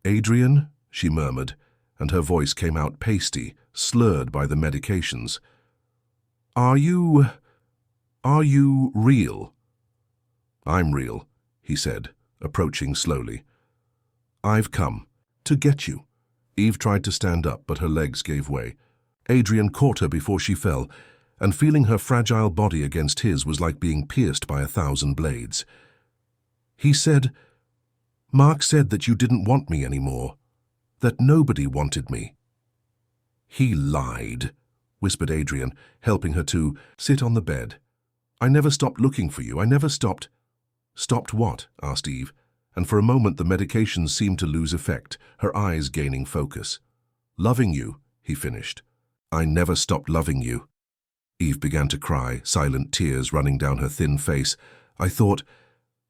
"Adrian," she murmured, and her voice came out pasty, slurred by the medications. Are you real?" "I'm real," he said, approaching slowly. "I've come to get you." Eve tried to stand up, but her legs gave way. Adrian caught her before she fell, and feeling her fragile body against his was like being pierced by 1,000 blades. He said, "Mark said that you didn't want me anymore, that nobody wanted me." "He lied," whispered Adrian, helping her to sit on the bed. "I never stopped looking for you. I never stopped." "Stopped what?" asked Eve, and for a moment the medications seemed to lose effect, her eyes gaining focus. "Loving you," he finished. "I never stopped loving you." Eve began to cry, silent tears running down her thin face. I thought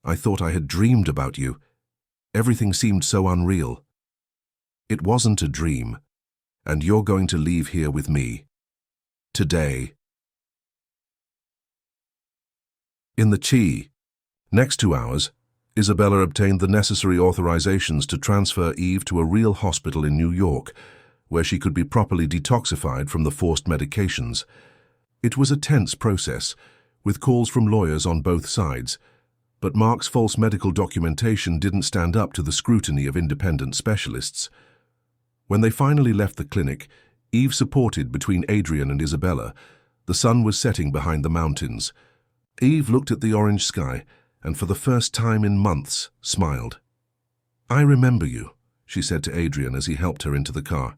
I had dreamed about you. Everything seemed so unreal." "It wasn't a dream, and you're going to leave here with me. Today." In the Chi. Next 2 hours, Isabella obtained the necessary authorizations to transfer Eve to a real hospital in New York, where she could be properly detoxified from the forced medications. It was a tense process, with calls from lawyers on both sides, but Mark's false medical documentation didn't stand up to the scrutiny of independent specialists. When they finally left the clinic, Eve supported between Adrian and Isabella. The sun was setting behind the mountains. Eve looked at the orange sky and for the first time in months smiled. "I remember you," she said to Adrian as he helped her into the car.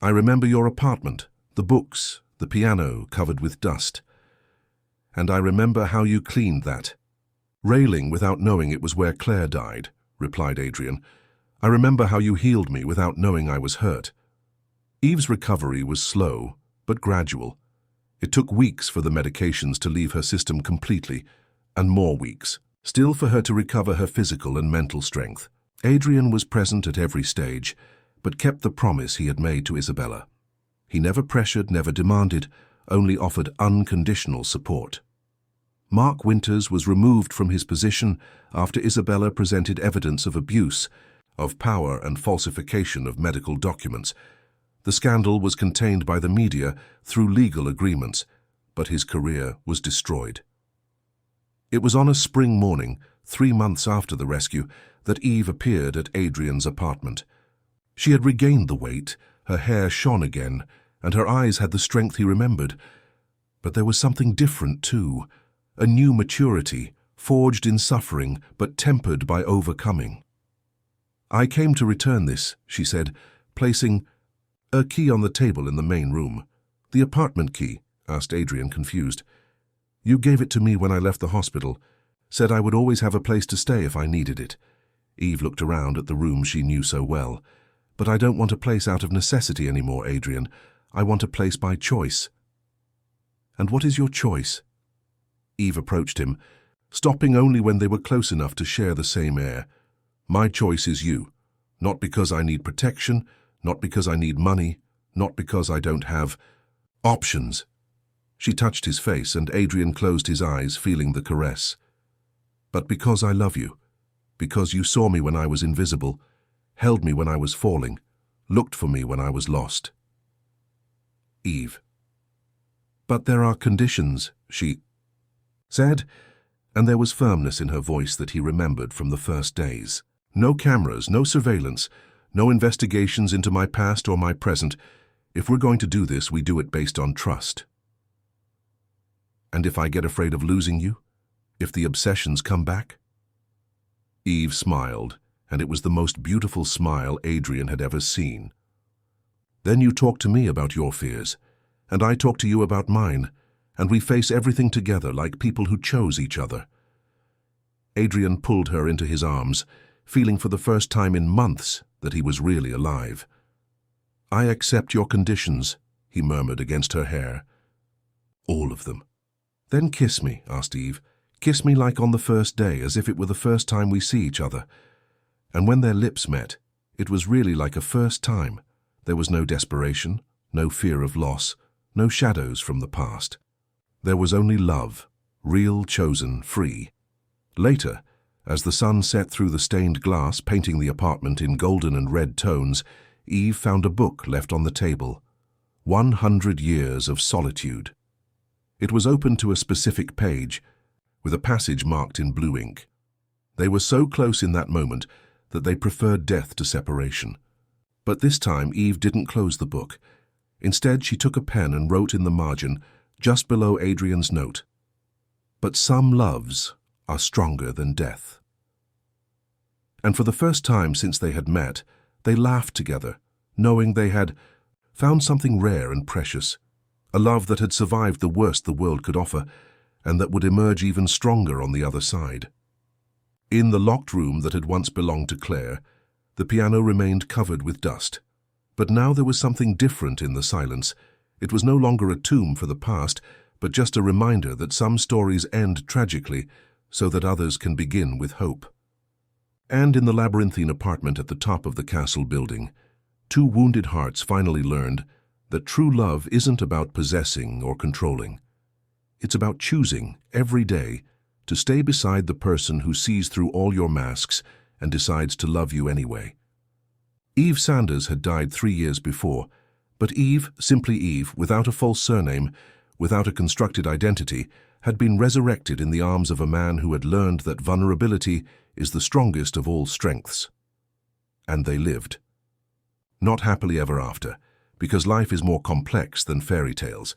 "I remember your apartment, the books, the piano covered with dust. And I remember how you cleaned that." "Railing without knowing it was where Claire died," replied Adrian. "I remember how you healed me without knowing I was hurt." Eve's recovery was slow, but gradual. It took weeks for the medications to leave her system completely, and more weeks, still for her to recover her physical and mental strength. Adrian was present at every stage, but kept the promise he had made to Isabella. He never pressured, never demanded, only offered unconditional support. Mark Winters was removed from his position after Isabella presented evidence of abuse, of power and falsification of medical documents. The scandal was contained by the media through legal agreements, but his career was destroyed. It was on a spring morning, 3 months after the rescue, that Eve appeared at Adrian's apartment. She had regained the weight, her hair shone again, and her eyes had the strength he remembered. But there was something different too, a new maturity, forged in suffering but tempered by overcoming. "I came to return this," she said, placing a key on the table in the main room. "The apartment key?" asked Adrian, confused. "You gave it to me when I left the hospital. Said I would always have a place to stay if I needed it." Eve looked around at the room she knew so well. "But I don't want a place out of necessity anymore, Adrian. I want a place by choice." "And what is your choice?" Eve approached him, stopping only when they were close enough to share the same air. "My choice is you. Not because I need protection, not because I need money, not because I don't have options." She touched his face, and Adrian closed his eyes, feeling the caress. "But because I love you, because you saw me when I was invisible, held me when I was falling, looked for me when I was lost." Eve. "But there are conditions," she said, and there was firmness in her voice that he remembered from the first days. "No cameras, no surveillance, No investigations into my past or my present. If we're going to do this, we do it based on trust. And if I get afraid of losing you? If the obsessions come back? Eve smiled, and it was the most beautiful smile Adrian had ever seen. Then you talk to me about your fears, and I talk to you about mine, and we face everything together like people who chose each other. Adrian pulled her into his arms, feeling for the first time in months that he was really alive. I accept your conditions, he murmured against her hair. All of them. Then kiss me, asked Eve. Kiss me like on the first day, as if it were the first time we see each other. And when their lips met, it was really like a first time. There was no desperation, no fear of loss, no shadows from the past. There was only love, real, chosen, free. Later, as the sun set through the stained glass, painting the apartment in golden and red tones, Eve found a book left on the table. 100 Years of Solitude. It was open to a specific page, with a passage marked in blue ink. They were so close in that moment that they preferred death to separation. But this time Eve didn't close the book. Instead, she took a pen and wrote in the margin, just below Adrian's note, "But some loves are stronger than death." And for the first time since they had met, they laughed together, knowing they had found something rare and precious, a love that had survived the worst the world could offer, and that would emerge even stronger on the other side. In the locked room that had once belonged to Claire, the piano remained covered with dust. But now there was something different in the silence. It was no longer a tomb for the past, but just a reminder that some stories end tragically, so that others can begin with hope. And in the labyrinthine apartment at the top of the castle building, two wounded hearts finally learned that true love isn't about possessing or controlling. It's about choosing, every day, to stay beside the person who sees through all your masks and decides to love you anyway. Eve Sanders had died 3 years before, but Eve, simply Eve, without a false surname, without a constructed identity, had been resurrected in the arms of a man who had learned that vulnerability is the strongest of all strengths. And they lived. Not happily ever after, because life is more complex than fairy tales,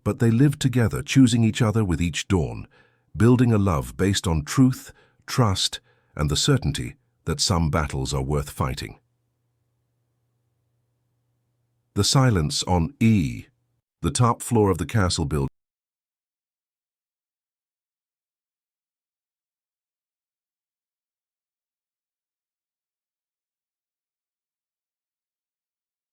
but they lived together, choosing each other with each dawn, building a love based on truth, trust, and the certainty that some battles are worth fighting. The silence on E, the top floor of the castle building,